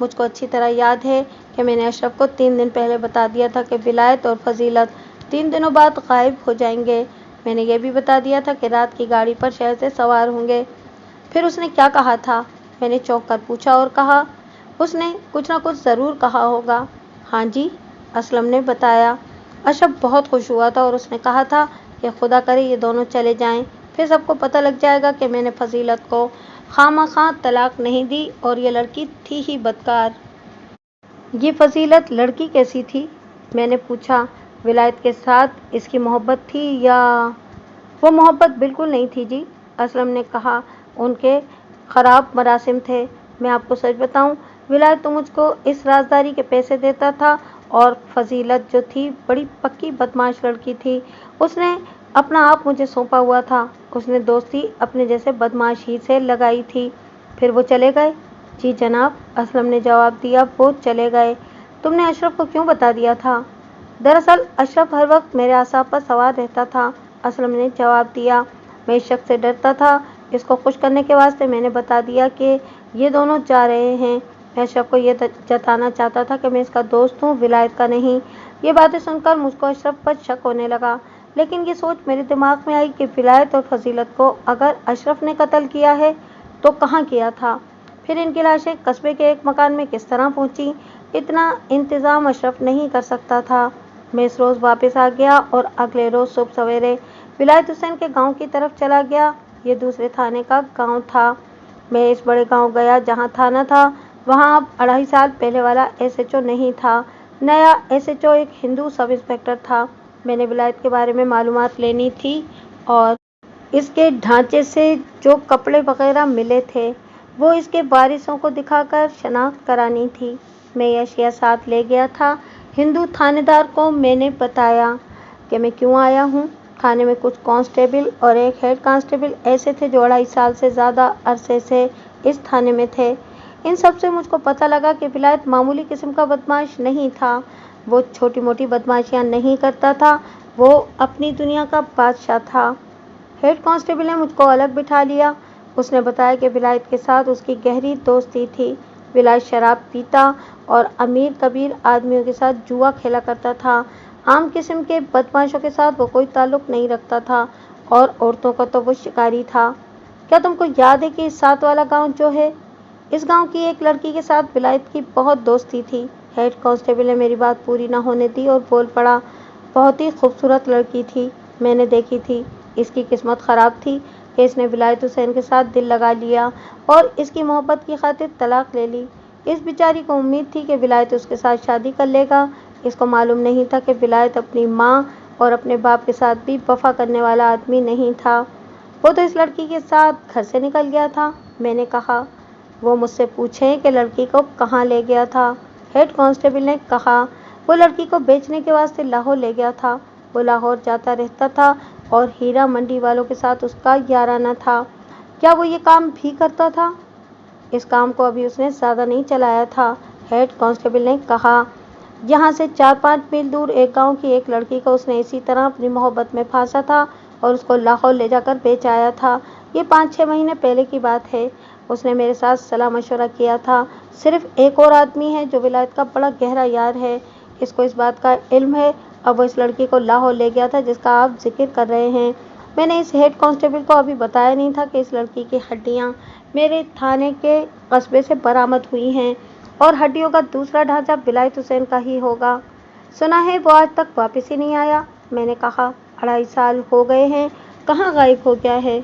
مجھ کو اچھی طرح یاد ہے کہ میں نے اشرف کو 3 دن پہلے بتا دیا تھا کہ ولایت اور فضیلت 3 دنوں بعد غائب ہو جائیں گے۔ میں نے یہ بھی بتا دیا تھا کہ رات کی گاڑی پر شہر سے سوار ہوں گے۔ پھر اس نے کیا کہا تھا؟ میں نے چونک کر پوچھا اور کہا، اس نے کچھ نہ کچھ ضرور کہا ہوگا۔ ہاں جی، اسلم نے بتایا۔ اشرف بہت خوش ہوا تھا اور اس نے کہا تھا کہ خدا کرے یہ دونوں چلے جائیں، پھر سب کو پتہ لگ جائے گا کہ میں نے فضیلت کو خواہ طلاق نہیں دی اور یہ لڑکی تھی ہی بدکار۔ یہ فضیلت لڑکی کیسی تھی؟ میں نے پوچھا۔ ولایت کے ساتھ اس کی محبت تھی یا؟ وہ محبت بالکل نہیں تھی جی، اسلم نے کہا، ان کے خراب مراسم تھے۔ میں آپ کو سچ بتاؤں، ولایت تو مجھ کو اس رازداری کے پیسے دیتا تھا اور فضیلت جو تھی بڑی پکی بدمعاش لڑکی تھی۔ اس نے اپنا آپ مجھے سونپا ہوا تھا۔ اس نے دوستی اپنے جیسے بدمعاش ہی سے لگائی تھی۔ پھر وہ چلے گئے؟ جی جناب، اسلم نے جواب دیا، وہ چلے گئے۔ تم نے اشرف کو کیوں بتا دیا تھا؟ دراصل اشرف ہر وقت میرے اعصاب پر سوار رہتا تھا، اسلم نے جواب دیا۔ میں اس شخص سے ڈرتا تھا، اس کو خوش کرنے کے واسطے میں نے بتا دیا کہ یہ دونوں جا رہے ہیں۔ میں اشرف کو یہ جتانا چاہتا تھا کہ میں اس کا دوست ہوں، ولایت کا نہیں۔ یہ باتیں سن کر مجھ کو اشرف پر شک ہونے لگا، لیکن یہ سوچ میرے دماغ میں آئی کہ ولایت اور فضیلت کو اگر اشرف نے قتل کیا ہے تو کہاں کیا تھا؟ پھر ان کی لاشیں قصبے کے ایک مکان میں کس طرح پہنچی؟ اتنا انتظام اشرف نہیں کر سکتا تھا۔ میں اس روز واپس آ گیا اور اگلے روز صبح سویرے ولایت حسین کے گاؤں کی طرف چلا گیا۔ یہ دوسرے تھانے کا گاؤں تھا۔ میں اس بڑے گاؤں گیا جہاں تھانہ تھا۔ وہاں اب 2.5 سال پہلے والا ایس ایچ او نہیں تھا، نیا ایس ایچ او ایک ہندو سب انسپکٹر تھا۔ میں نے ولایت کے بارے میں معلومات لینی تھی اور اس کے ڈھانچے سے جو کپڑے وغیرہ ملے تھے وہ اس کے وارثوں کو دکھا کر شناخت کرانی تھی۔ میں یہ اشیاء ساتھ لے گیا تھا۔ ہندو تھانے دار کو میں نے بتایا کہ میں کیوں آیا ہوں۔ تھانے میں کچھ کانسٹیبل اور ایک ہیڈ کانسٹیبل ایسے تھے جو 2.5 سال سے زیادہ عرصے سے اس تھانے میں تھے۔ ان سب سے مجھ کو پتہ لگا کہ ولایت معمولی قسم کا بدمعاش نہیں تھا، وہ چھوٹی موٹی بدمعاشیاں نہیں کرتا تھا، وہ اپنی دنیا کا بادشاہ تھا۔ ہیڈ کانسٹیبل نے مجھ کو الگ بٹھا لیا۔ اس نے بتایا کہ ولایت کے ساتھ اس کی گہری دوستی تھی۔ ولایت شراب پیتا اور امیر کبیر آدمیوں کے ساتھ جوا کھیلا کرتا تھا۔ عام قسم کے بدمعاشوں کے ساتھ وہ کوئی تعلق نہیں رکھتا تھا اور عورتوں کا تو وہ شکاری تھا۔ کیا تم کو یاد ہے کہ 7 والا گاؤں جو ہے، اس گاؤں کی ایک لڑکی کے ساتھ ولایت کی بہت دوستی تھی؟ ہیڈ کانسٹیبل نے میری بات پوری نہ ہونے دی اور بول پڑا، بہت ہی خوبصورت لڑکی تھی، میں نے دیکھی تھی۔ اس کی قسمت خراب تھی کہ اس نے ولایت حسین کے ساتھ دل لگا لیا اور اس کی محبت کی خاطر طلاق لے لی۔ اس بیچاری کو امید تھی کہ ولایت اس کے ساتھ شادی کر لے گا۔ اس کو معلوم نہیں تھا کہ ولایت اپنی ماں اور اپنے باپ کے ساتھ بھی وفا کرنے والا آدمی نہیں تھا۔ وہ تو اس لڑکی کے ساتھ گھر سے نکل گیا تھا۔ میں نے کہا، وہ مجھ سے پوچھیں کہ لڑکی کو کہاں لے گیا تھا؟ ہیڈ کانسٹیبل نے کہا، وہ لڑکی کو بیچنے کے واسطے لاہور لے گیا تھا۔ وہ لاہور جاتا رہتا تھا اور ہیرا منڈی والوں کے ساتھ اس کا یارانہ تھا۔ کیا وہ یہ کام بھی کرتا تھا؟ اس کام کو ابھی اس نے زیادہ نہیں چلایا تھا، ہیڈ کانسٹیبل نے کہا۔ یہاں سے 4-5 میل دور ایک گاؤں کی ایک لڑکی کو اس نے اسی طرح اپنی محبت میں پھانسا تھا اور اس کو لاہور لے جا کر بیچ آیا تھا۔ یہ 5-6 مہینے پہلے کی بات ہے۔ اس نے میرے ساتھ صلاح مشورہ کیا تھا۔ صرف ایک اور آدمی ہے جو ولایت کا بڑا گہرا یار ہے، اس کو اس بات کا علم ہے۔ اب وہ اس لڑکی کو لاہور لے گیا تھا جس کا آپ ذکر کر رہے ہیں۔ میں نے اس ہیڈ کانسٹیبل کو ابھی بتایا نہیں تھا کہ اس لڑکی کی ہڈیاں میرے تھانے کے قصبے سے برآمد ہوئی ہیں اور ہڈیوں کا دوسرا ڈھانچہ ولایت حسین کا ہی ہوگا۔ سنا ہے وہ آج تک واپس ہی نہیں آیا۔ میں نے کہا، 2.5 سال ہو گئے ہیں، کہاں غائب ہو گیا ہے؟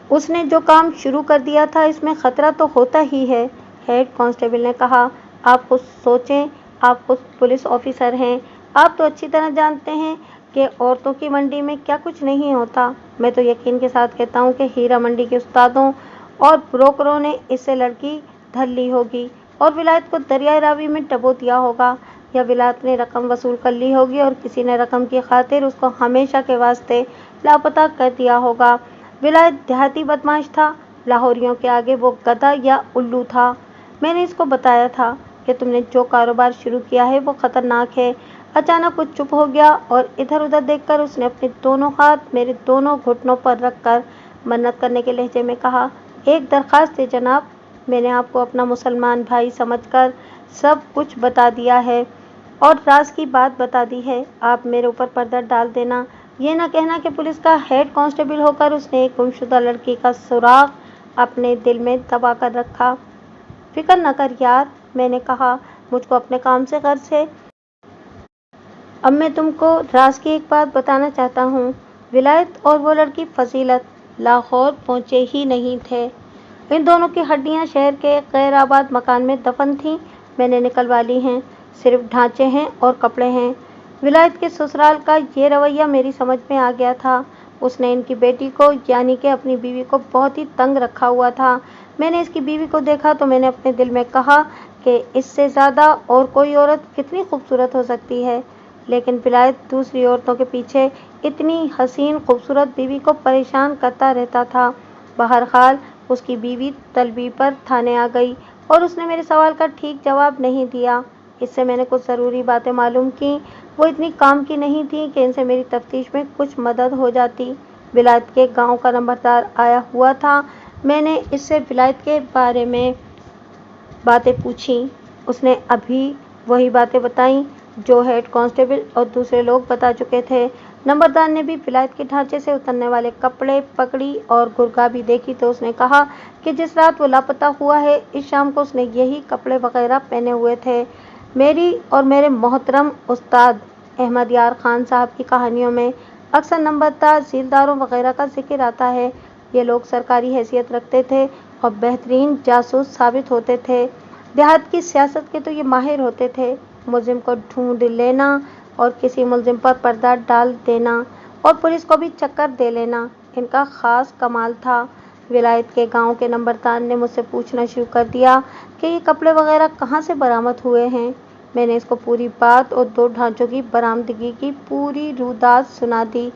اس نے جو کام شروع کر دیا تھا اس میں خطرہ تو ہوتا ہی ہے، ہیڈ کانسٹیبل نے کہا۔ آپ خود سوچیں، آپ خود پولیس آفیسر ہیں، آپ تو اچھی طرح جانتے ہیں کہ عورتوں کی منڈی میں کیا کچھ نہیں ہوتا۔ میں تو یقین کے ساتھ کہتا ہوں کہ ہیرا منڈی کے استادوں اور بروکروں نے اس سے لڑکی دھر لی ہوگی اور ولایت کو دریائے راوی میں ڈبو دیا ہوگا، یا ولایت نے رقم وصول کر لی ہوگی اور کسی نے رقم کی خاطر اس کو ہمیشہ کے واسطے لاپتہ کر دیا ہوگا۔ ولایت دیہاتی بدمعاش تھا، لاہوریوں کے آگے وہ گدھا یا الو تھا۔ میں نے اس کو بتایا تھا کہ تم نے جو کاروبار شروع کیا ہے وہ خطرناک ہے۔ اچانک وہ چپ ہو گیا اور ادھر ادھر دیکھ کر اس نے اپنے دونوں ہاتھ میرے دونوں گھٹنوں پر رکھ کر منت کرنے کے لہجے میں کہا، ایک درخواست ہے جناب۔ میں نے آپ کو اپنا مسلمان بھائی سمجھ کر سب کچھ بتا دیا ہے اور راز کی بات بتا دی ہے۔ آپ میرے اوپر پردہ ڈال دینا۔ یہ نہ کہنا کہ پولیس کا ہیڈ کانسٹیبل ہو کر اس نے ایک گمشدہ لڑکی کا سراغ اپنے دل میں دبا کر رکھا۔ فکر نہ کر یار، میں نے کہا، مجھ کو اپنے کام سے غرض ہے۔ اب میں تم کو راز کی ایک بات بتانا چاہتا ہوں۔ ولایت اور وہ لڑکی فضیلت لاہور پہنچے ہی نہیں تھے۔ ان دونوں کی ہڈیاں شہر کے غیر آباد مکان میں دفن تھیں۔ میں نے نکلوا لی ہیں، صرف ڈھانچے ہیں اور کپڑے ہیں۔ ولایت کے سسرال کا یہ رویہ میری سمجھ میں آ گیا تھا۔ اس نے ان کی بیٹی کو یعنی کہ اپنی بیوی کو بہت ہی تنگ رکھا ہوا تھا۔ میں نے اس کی بیوی کو دیکھا تو میں نے اپنے دل میں کہا کہ اس سے زیادہ اور کوئی عورت کتنی خوبصورت ہو سکتی ہے، لیکن ولایت دوسری عورتوں کے پیچھے اتنی حسین خوبصورت بیوی کو پریشان کرتا رہتا تھا۔ بہرحال اس کی بیوی طلبی پر تھانے آ گئی اور اس نے میرے سوال کا ٹھیک جواب نہیں دیا۔ اس سے میں نے کچھ ضروری باتیں معلوم کیں۔ وہ اتنی کام کی نہیں تھیں کہ ان سے میری تفتیش میں کچھ مدد ہو جاتی۔ ولایت کے گاؤں کا نمبردار آیا ہوا تھا۔ میں نے اس سے ولایت کے بارے میں باتیں پوچھیں۔ اس نے ابھی وہی باتیں بتائیں جو ہیڈ کانسٹیبل اور دوسرے لوگ بتا چکے تھے۔ نمبردار نے بھی ولایت کے ڈھانچے سے اترنے والے کپڑے، پگڑی اور گرگابی دیکھی تو اس نے کہا کہ جس رات وہ لاپتہ ہوا ہے اس شام کو اس نے یہی کپڑے وغیرہ پہنے ہوئے تھے۔ میری اور میرے محترم استاد احمد یار خان صاحب کی کہانیوں میں اکثر نمبردار، ذیلداروں وغیرہ کا ذکر آتا ہے۔ یہ لوگ سرکاری حیثیت رکھتے تھے اور بہترین جاسوس ثابت ہوتے تھے۔ دیہات کی سیاست کے تو یہ ماہر ہوتے تھے۔ ملزم کو ڈھونڈ لینا اور کسی ملزم پر پردہ ڈال دینا اور پولیس کو بھی چکر دے لینا ان کا خاص کمال تھا۔ ولایت کے گاؤں کے نمبردار نے مجھ سے پوچھنا شروع کر دیا کہ یہ کپڑے وغیرہ کہاں سے برآمد ہوئے ہیں۔ میں نے اس کو پوری بات اور 2 ڈھانچوں کی برآمدگی کی پوری رویداد سنا دی۔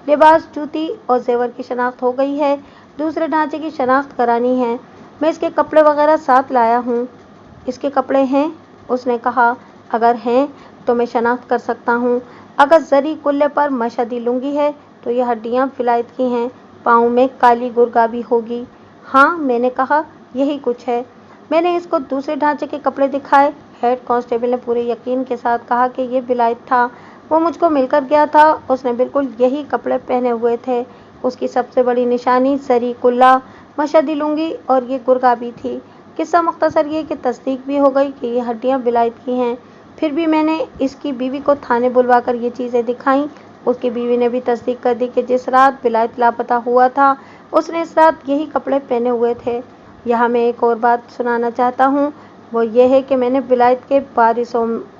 لباس، جوتی اور زیور کی شناخت ہو گئی ہے، دوسرے ڈھانچے کی شناخت کرانی ہے۔ میں اس کے کپڑے وغیرہ ساتھ لایا ہوں۔ اس کے کپڑے ہیں؟ اس نے کہا، اگر ہیں تو میں شناخت کر سکتا ہوں۔ اگر زری کلے پر مشہدی لنگی ہے تو یہ ہڈیاں ولایت کی ہیں، پاؤں میں کالی گرگابی ہوگی۔ ہاں، میں نے کہا، یہی کچھ ہے۔ میں نے اس کو دوسرے ڈھانچے کے کپڑے دکھائے۔ ہیڈ کانسٹیبل نے پورے یقین کے ساتھ کہا کہ یہ ولایت تھا۔ وہ مجھ کو مل کر گیا تھا، اس نے بالکل یہی کپڑے پہنے ہوئے تھے۔ اس کی سب سے بڑی نشانی زری کلا، مشہدی لنگی اور یہ گرگابی تھی۔ قصہ مختصر یہ کہ تصدیق بھی ہو گئی کہ یہ ہڈیاں ولایت کی ہیں۔ پھر بھی میں نے اس کی بیوی کو تھانے بلوا کر یہ چیزیں دکھائیں۔ اس کی بیوی نے بھی تصدیق کر دی کہ جس رات ولایت لاپتہ ہوا تھا اس نے اس رات یہی کپڑے پہنے ہوئے تھے۔ یہاں میں ایک اور بات سنانا چاہتا ہوں، وہ یہ ہے کہ میں نے ولایت کے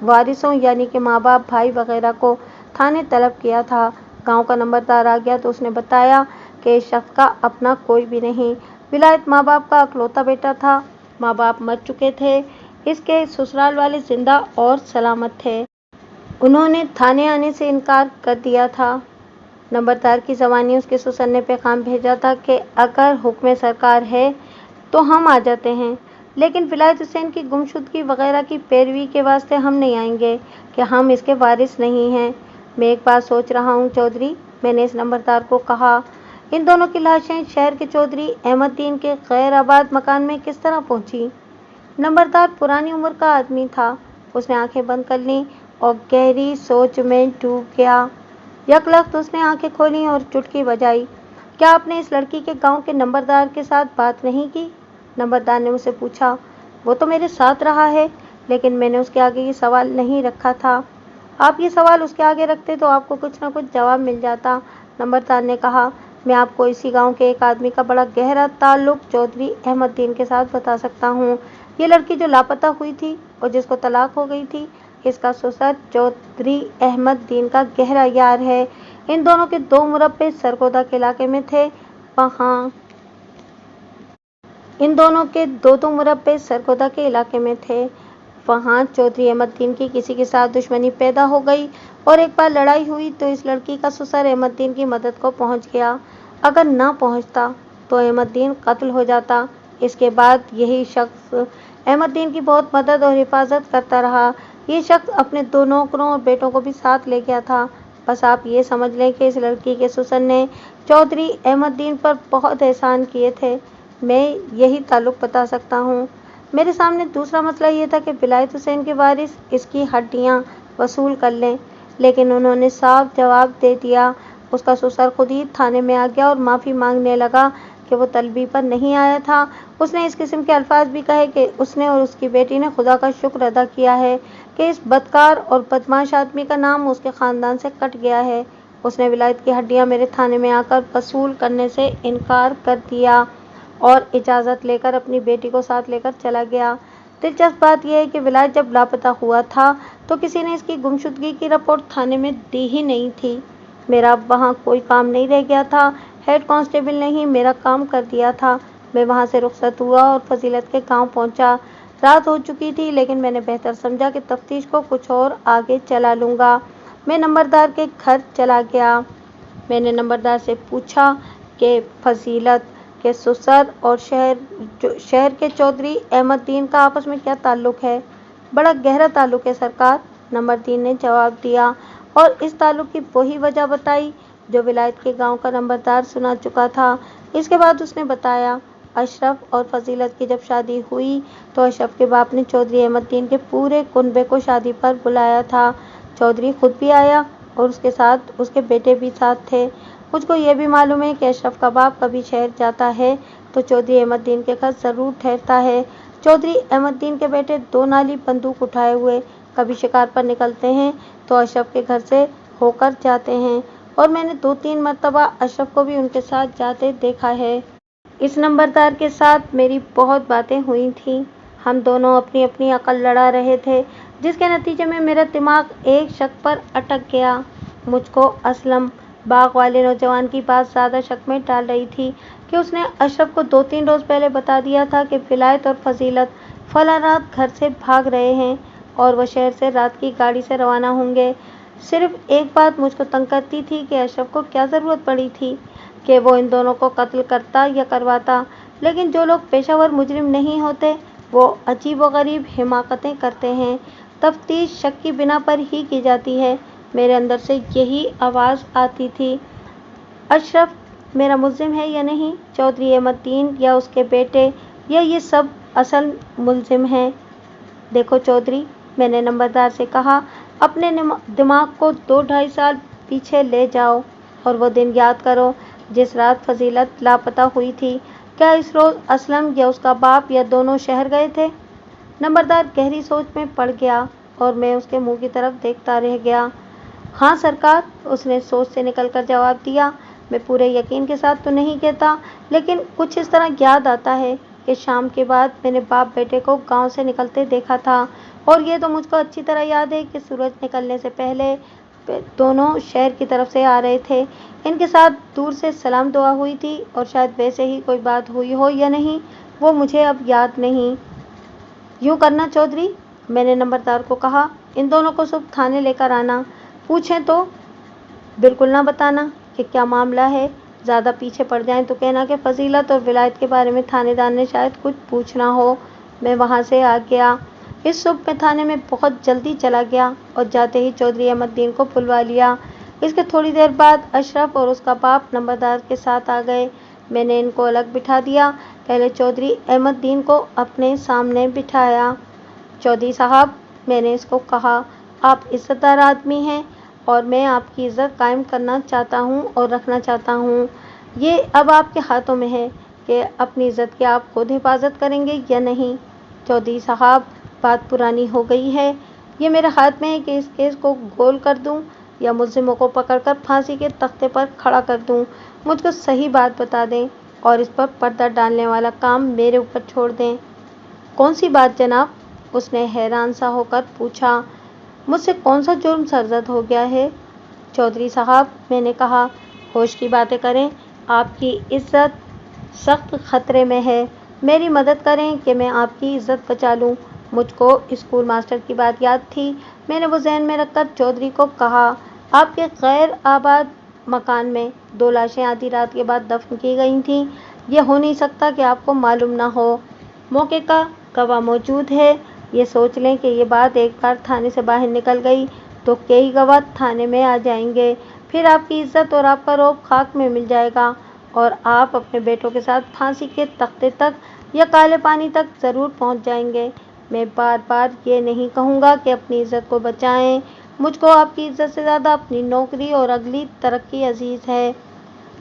وارثوں یعنی کہ ماں باپ، بھائی وغیرہ کو تھانے طلب کیا تھا۔ گاؤں کا نمبردار آ گیا تو اس نے بتایا کہ اس شخص کا اپنا کوئی بھی نہیں۔ ولایت ماں باپ کا اکلوتا بیٹا تھا۔ ماں باپ مر چکے تھے۔ اس کے سسرال والے زندہ اور سلامت تھے۔ انہوں نے تھانے آنے سے انکار کر دیا تھا۔ نمبردار کی زبانی اس کے سسر نے پیغام بھیجا تھا کہ اگر حکم سرکار ہے تو ہم آ جاتے ہیں، لیکن ولایت حسین کی گمشدگی وغیرہ کی پیروی کے واسطے ہم نہیں آئیں گے کہ ہم اس کے وارث نہیں ہیں۔ میں ایک بات سوچ رہا ہوں چودھری، میں نے اس نمبردار کو کہا، ان دونوں کی لاشیں شہر کے چودھری احمد دین کے غیر آباد مکان میں کس طرح پہنچی؟ نمبردار پرانی عمر کا آدمی تھا۔ اس نے آنکھیں بند کر لیں اور گہری سوچ میں ڈوب گیا۔ یک لخت اس نے آنکھیں کھولیں اور چٹکی بجائی۔ کیا آپ نے اس لڑکی کے گاؤں کے نمبردار کے ساتھ بات نہیں کی؟ نمبردار نے مجھ سے پوچھا۔ وہ تو میرے ساتھ رہا ہے، لیکن میں نے اس کے آگے یہ سوال نہیں رکھا تھا۔ آپ یہ سوال اس کے آگے رکھتے تو آپ کو کچھ نہ کچھ جواب مل جاتا۔ نمبردار نے کہا، میں آپ کو اسی گاؤں کے ایک آدمی کا بڑا گہرا تعلق چودھری احمد دین کے ساتھ بتا سکتا ہوں۔ یہ لڑکی جو لاپتہ ہوئی تھی اور جس کو طلاق ہو گئی تھی، اس کا سسر چودھری احمد دین کا گہرا یار ہے۔ ان دونوں کے 2 مربے سرگودا کے علاقے میں تھے۔ وہاں چودھری احمد دین کی کسی کے ساتھ دشمنی پیدا ہو گئی اور ایک بار لڑائی ہوئی تو اس لڑکی کا سسر احمد دین کی مدد کو پہنچ گیا۔ اگر نہ پہنچتا تو احمد دین قتل ہو جاتا۔ اس کے بعد یہی شخص احمد دین کی بہت مدد اور حفاظت کرتا رہا۔ یہ شخص اپنے 2 نوکروں اور بیٹوں کو بھی ساتھ لے گیا تھا۔ بس آپ یہ سمجھ لیں کہ اس لڑکی کے سسر نے چودھری احمد دین پر بہت احسان کیے تھے۔ میں یہی تعلق بتا سکتا ہوں۔ میرے سامنے دوسرا مسئلہ یہ تھا کہ ولایت حسین کے وارث اس کی ہڈیاں وصول کر لیں، لیکن انہوں نے صاف جواب دے دیا۔ اس کا سسر خود ہی تھانے میں آ گیا اور معافی مانگنے لگا کہ وہ طلبی پر نہیں آیا تھا۔ اس نے اس قسم کے الفاظ بھی کہے کہ اس نے اور اس کی بیٹی نے خدا کا شکر ادا کیا ہے کہ اس بدکار اور بدمعاش آدمی کا نام اس کے خاندان سے کٹ گیا ہے۔ اس نے ولایت کی ہڈیاں میرے تھانے میں آ کر وصول کرنے سے انکار کر دیا اور اجازت لے کر اپنی بیٹی کو ساتھ لے کر چلا گیا۔ دلچسپ بات یہ ہے کہ ولایت جب لاپتہ ہوا تھا تو کسی نے اس کی گمشدگی کی رپورٹ تھانے میں دی ہی نہیں تھی۔ میرا اب وہاں کوئی کام نہیں رہ گیا تھا۔ ہیڈ کانسٹیبل نے ہی میرا کام کر دیا تھا۔ میں وہاں سے رخصت ہوا اور فضیلت کے گاؤں پہنچا۔ رات ہو چکی تھی، لیکن میں نے بہتر سمجھا کہ تفتیش کو کچھ اور آگے چلا لوں گا۔ میں نمبردار کے گھر چلا گیا۔ میں نے نمبردار سے پوچھا کہ فضیلت کے سسر اور شہر کے چودھری احمد دین کا آپس میں کیا تعلق ہے؟ بڑا گہرا تعلق ہے سرکار، نمبردین نے جواب دیا اور اس تعلق کی وہی وجہ بتائی جو ولایت کے گاؤں کا نمبردار سنا چکا تھا۔ اس کے بعد اس نے بتایا، اشرف اور فضیلت کی جب شادی ہوئی تو اشرف کے باپ نے چودھری احمد دین کے پورے کنبے کو شادی پر بلایا تھا۔ چودھری خود بھی آیا اور اس کے ساتھ اس کے بیٹے بھی ساتھ تھے۔ مجھ کو یہ بھی معلوم ہے کہ اشرف کا باپ کبھی شہر جاتا ہے تو چودھری احمد دین کے گھر ضرور ٹھہرتا ہے۔ چودھری احمد دین کے بیٹے دو نالی بندوق اٹھائے ہوئے کبھی شکار پر نکلتے ہیں تو اشرف کے گھر سے ہو کر جاتے ہیں، اور میں نے 2-3 مرتبہ اشرف کو بھی ان کے ساتھ جاتے دیکھا ہے۔ اس نمبردار کے ساتھ میری بہت باتیں ہوئی تھیں۔ ہم دونوں اپنی اپنی عقل لڑا رہے تھے، جس کے نتیجے میں میرا دماغ ایک شک پر اٹک گیا۔ مجھ کو اسلم باغ والے نوجوان کی بات زیادہ شک میں ڈال رہی تھی کہ اس نے اشرف کو 2-3 روز پہلے بتا دیا تھا کہ ولایت اور فضیلت فلاں رات گھر سے بھاگ رہے ہیں اور وہ شہر سے رات کی گاڑی سے روانہ ہوں گے۔ صرف ایک بات مجھ کو تنگ کرتی تھی کہ اشرف کو کیا ضرورت پڑی تھی کہ وہ ان دونوں کو قتل کرتا یا کرواتا، لیکن جو لوگ پیشہ ور مجرم نہیں ہوتے وہ عجیب و غریب حماقتیں کرتے ہیں۔ تفتیش شک کی بنا پر ہی کی جاتی ہے۔ میرے اندر سے یہی آواز آتی تھی، اشرف میرا ملزم ہے یا نہیں، چودھری احمد دین یا اس کے بیٹے، یا یہ سب اصل ملزم ہیں؟ دیکھو چودھری، میں نے نمبردار سے کہا، اپنے دماغ کو 2-2.5 سال پیچھے لے جاؤ اور وہ دن یاد کرو جس رات فضیلت لاپتہ ہوئی تھی۔ کیا اس روز اسلم یا اس کا باپ یا دونوں شہر گئے تھے؟ نمبردار گہری سوچ میں پڑ گیا اور میں اس کے منہ کی طرف دیکھتا رہ گیا۔ ہاں سرکار، اس نے سوچ سے نکل کر جواب دیا۔ میں پورے یقین کے ساتھ تو نہیں کہتا، لیکن کچھ اس طرح یاد آتا ہے کہ شام کے بعد میں نے باپ بیٹے کو گاؤں سے نکلتے دیکھا تھا، اور یہ تو مجھ کو اچھی طرح یاد ہے کہ سورج نکلنے سے پہلے دونوں شہر کی طرف سے آ رہے تھے۔ ان کے ساتھ دور سے سلام دعا ہوئی تھی اور شاید ویسے ہی کوئی بات ہوئی ہو یا نہیں، وہ مجھے اب یاد نہیں۔ یوں کرنا چودھری، میں نے نمبردار کو کہا، ان دونوں کو صبح تھانے لے کر آنا۔ پوچھیں تو بالکل نہ بتانا کہ کیا معاملہ ہے، زیادہ پیچھے پڑ جائیں تو کہنا کہ فضیلت اور ولایت کے بارے میں تھانے دار نے شاید کچھ پوچھنا ہو۔ میں وہاں سے آ گیا۔ اس صبح میں تھانے میں بہت جلدی چلا گیا اور جاتے ہی چودھری احمد دین کو بلوا لیا۔ اس کے تھوڑی دیر بعد اشرف اور اس کا باپ نمبردار کے ساتھ آ گئے۔ میں نے ان کو الگ بٹھا دیا۔ پہلے چودھری احمد دین کو اپنے سامنے بٹھایا۔ چودھری صاحب، میں نے اس کو کہا، آپ عزت دار آدمی ہیں اور میں آپ کی عزت قائم کرنا چاہتا ہوں اور رکھنا چاہتا ہوں۔ یہ اب آپ کے ہاتھوں میں ہے کہ اپنی عزت کی آپ خود حفاظت کریں گے یا نہیں۔ چودھری صاحب، بات پرانی ہو گئی ہے۔ یہ میرے ہاتھ میں ہے کہ اس کیس کو گول کر دوں یا ملزموں کو پکڑ کر پھانسی کے تختے پر کھڑا کر دوں۔ مجھ کو صحیح بات بتا دیں اور اس پر پردہ ڈالنے والا کام میرے اوپر چھوڑ دیں۔ کون سی بات جناب؟ اس نے حیران سا ہو کر پوچھا۔ مجھ سے کون سا جرم سرزد ہو گیا ہے؟ چودھری صاحب، میں نے کہا، ہوش کی باتیں کریں، آپ کی عزت سخت خطرے میں ہے۔ میری مدد کریں کہ میں آپ کی عزت بچا لوں۔ مجھ کو اسکول ماسٹر کی بات یاد تھی۔ میں نے وہ ذہن میں رکھ کر چودھری کو کہا، آپ کے غیر آباد مکان میں 2 لاشیں آدھی رات کے بعد دفن کی گئی تھیں۔ یہ ہو نہیں سکتا کہ آپ کو معلوم نہ ہو۔ موقع کا گواہ موجود ہے۔ یہ سوچ لیں کہ یہ بات ایک بار تھانے سے باہر نکل گئی تو کئی گواہ تھانے میں آ جائیں گے، پھر آپ کی عزت اور آپ کا رعب خاک میں مل جائے گا اور آپ اپنے بیٹوں کے ساتھ پھانسی کے تختے تک یا کالے پانی تک ضرور پہنچ جائیں گے۔ میں بار بار یہ نہیں کہوں گا کہ اپنی عزت کو بچائیں۔ مجھ کو آپ کی عزت سے زیادہ اپنی نوکری اور اگلی ترقی عزیز ہے۔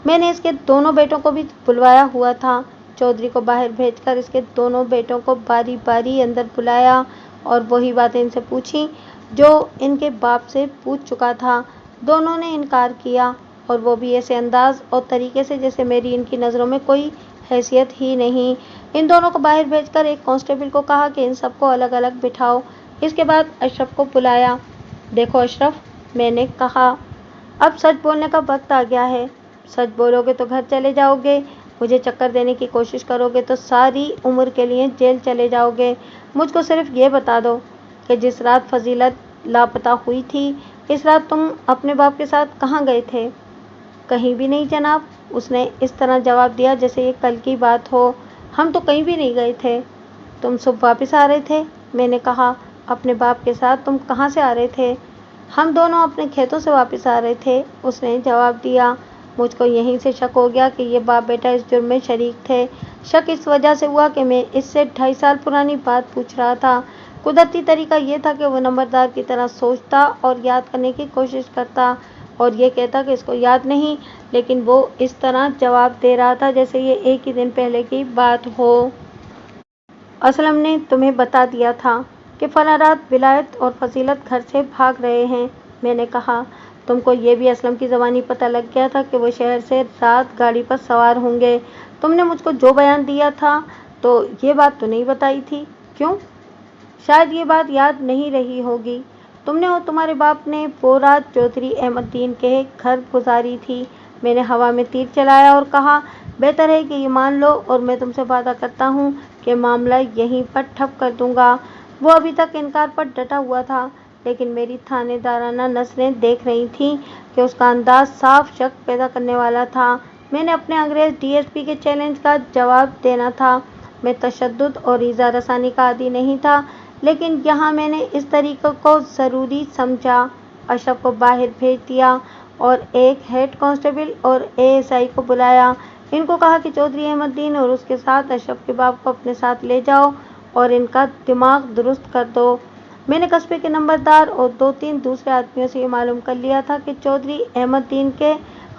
میں نے اس کے دونوں بیٹوں کو بھی بلوایا ہوا تھا۔ چودھری کو باہر بھیج کر اس کے دونوں بیٹوں کو باری باری اندر بلایا اور وہی باتیں ان سے پوچھیں جو ان کے باپ سے پوچھ چکا تھا۔ دونوں نے انکار کیا، اور وہ بھی ایسے انداز اور طریقے سے جیسے میری ان کی نظروں میں کوئی حیثیت ہی نہیں۔ ان دونوں کو باہر بھیج کر ایک کانسٹیبل کو کہا کہ ان سب کو الگ الگ بٹھاؤ۔ اس کے بعد اشرف کو بلایا۔ دیکھو اشرف، میں نے کہا، اب سچ بولنے کا وقت آ گیا ہے۔ سچ بولو گے تو گھر چلے جاؤ گے، مجھے چکر دینے کی کوشش کرو گے تو ساری عمر کے لیے جیل چلے جاؤ گے۔ مجھ کو صرف یہ بتا دو کہ جس رات فضیلت لاپتہ ہوئی تھی، اس رات تم اپنے باپ کے ساتھ کہاں گئے تھے؟ کہیں بھی نہیں جناب، اس نے اس طرح جواب دیا جیسے یہ کل کی بات ہو۔ ہم تو کہیں بھی نہیں گئے تھے۔ تم صبح واپس آ رہے تھے؟ میں نے کہا، اپنے باپ کے ساتھ تم کہاں سے آ رہے تھے؟ ہم دونوں اپنے کھیتوں سے واپس آ رہے تھے، اس نے جواب دیا۔ مجھ کو یہیں سے شک ہو گیا کہ یہ باپ بیٹا اس جرم میں شریک تھے۔ شک اس وجہ سے ہوا کہ میں اس سے 2.5 سال پرانی بات پوچھ رہا تھا۔ قدرتی طریقہ یہ تھا کہ وہ نمبردار کی طرح سوچتا اور یاد کرنے کی کوشش کرتا اور یہ کہتا کہ اس کو یاد نہیں، لیکن وہ اس طرح جواب دے رہا تھا جیسے یہ ایک ہی دن پہلے کی بات ہو۔ اسلم نے تمہیں بتا دیا تھا کہ فلاں رات ولایت اور فضیلت گھر سے بھاگ رہے ہیں؟ میں نے کہا، تم کو یہ بھی اسلم کی زبانی پتہ لگ گیا تھا کہ وہ شہر سے رات گاڑی پر سوار ہوں گے؟ تم نے مجھ کو جو بیان دیا تھا تو یہ بات تو نہیں بتائی تھی، کیوں؟ شاید یہ بات یاد نہیں رہی ہوگی۔ تم نے اور تمہارے باپ نے وہ رات چودھری احمد دین کے گھر گزاری تھی۔ میں نے ہوا میں تیر چلایا اور کہا، بہتر ہے کہ یہ مان لو اور میں تم سے وعدہ کرتا ہوں کہ معاملہ یہیں پر ٹھپ کر دوں گا۔ وہ ابھی تک انکار پر ڈٹا ہوا تھا، لیکن میری تھانے دارانہ نظریں دیکھ رہی تھیں کہ اس کا انداز صاف شک پیدا کرنے والا تھا۔ میں نے اپنے انگریز ڈی ایس پی کے چیلنج کا جواب دینا تھا۔ میں تشدد اور ایذا رسانی کا عادی نہیں تھا، لیکن یہاں میں نے اس طریقے کو ضروری سمجھا۔ اشرف کو باہر بھیج دیا اور ایک ہیڈ کانسٹیبل اور اے ایس آئی کو بلایا۔ ان کو کہا کہ چودھری احمد دین اور اس کے ساتھ اشرف کے باپ کو اپنے ساتھ لے جاؤ اور ان کا دماغ درست کر دو۔ میں نے قصبے کے نمبردار اور 2-3 دوسرے آدمیوں سے یہ معلوم کر لیا تھا کہ چودھری احمد دین کے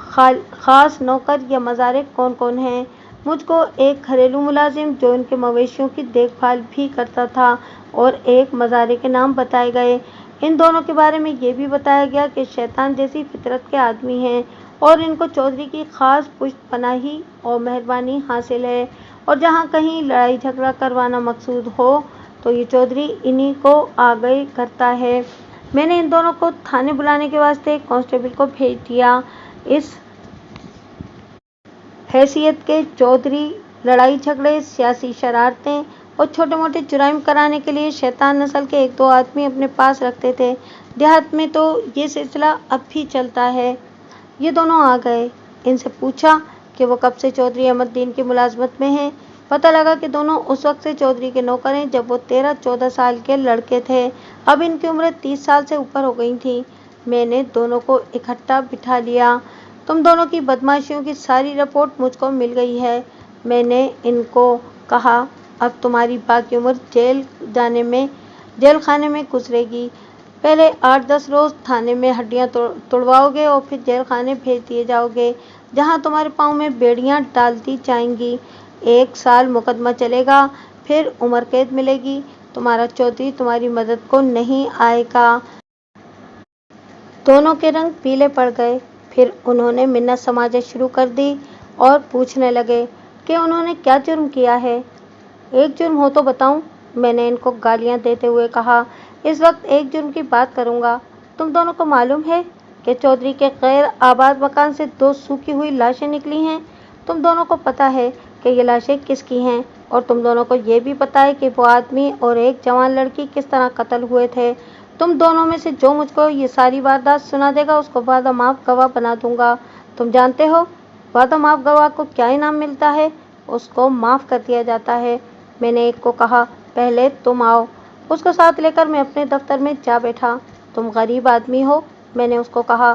خاص نوکر یا مزارع کون کون ہیں۔ مجھ کو ایک گھریلو ملازم جو ان کے مویشیوں کی دیکھ بھال بھی کرتا تھا اور ایک مزارع کے نام بتائے گئے۔ ان دونوں کے بارے میں یہ بھی بتایا گیا کہ شیطان جیسی فطرت کے آدمی ہیں اور ان کو چودھری کی خاص پشت پناہی اور مہربانی حاصل ہے، اور جہاں کہیں لڑائی جھگڑا کروانا مقصود ہو تو یہ چودھری انہی کو آگے کرتا ہے۔ میں نے ان دونوں کو تھانے بلانے کے واسطے ایک کانسٹیبل کو بھیج دیا۔ اس حیثیت کے چودھری لڑائی جھگڑے، سیاسی شرارتیں اور چھوٹے موٹے جرائم کرانے کے لیے شیطان نسل کے 1-2 آدمی اپنے پاس رکھتے تھے۔ دیہات میں تو یہ سلسلہ اب بھی چلتا ہے۔ یہ دونوں آ گئے۔ ان سے پوچھا کہ وہ کب سے چودھری احمد دین کی ملازمت میں ہیں۔ پتہ لگا کہ دونوں اس وقت سے چودھری کے نوکر ہیں جب وہ 13-14 سال کے لڑکے تھے۔ اب ان کی عمریں 30 سال سے اوپر ہو گئی تھیں۔ میں نے دونوں کو اکٹھا بٹھا لیا۔ تم دونوں کی بدمعاشیوں کی ساری رپورٹ مجھ کو مل گئی ہے۔ میں نے ان کو کہا، اب تمہاری باقی عمر جیل خانے میں گزرے گی۔ پہلے 8-10 روز تھانے میں ہڈیاں توڑواؤ گے اور پھر جیل خانے بھیج دیے جاؤ گے، جہاں تمہارے پاؤں میں بیڑیاں ڈال دی جائیں گی۔ 1 سال مقدمہ چلے گا، پھر عمر قید ملے گی۔ تمہارا چودھری تمہاری مدد کو نہیں آئے گا۔ دونوں کے رنگ پیلے پڑ گئے۔ پھر انہوں نے منت سماجت شروع کر دی اور پوچھنے لگے کہ انہوں نے کیا جرم کیا ہے۔ ایک جرم ہو تو بتاؤں، میں نے ان کو گالیاں دیتے ہوئے کہا۔ اس وقت ایک جرم کی بات کروں گا۔ تم دونوں کو معلوم ہے کہ چودھری کے غیر آباد مکان سے 2 سوکھی ہوئی لاشیں نکلی ہیں۔ تم دونوں کو پتہ ہے کہ یہ لاشیں کس کی ہیں، اور تم دونوں کو یہ بھی پتہ ہے کہ وہ آدمی اور ایک جوان لڑکی کس طرح قتل ہوئے تھے۔ تم دونوں میں سے جو مجھ کو یہ ساری واردات سنا دے گا اس کو وعدہ معاف گواہ بنا دوں گا۔ تم جانتے ہو وعدہ معاف گواہ کو کیا انعام ملتا ہے؟ اس کو معاف کر دیا جاتا ہے۔ میں نے ایک کو کہا، پہلے تم آؤ۔ اس کو ساتھ لے کر میں اپنے دفتر میں جا بیٹھا۔ تم غریب آدمی ہو، میں نے اس کو کہا،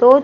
2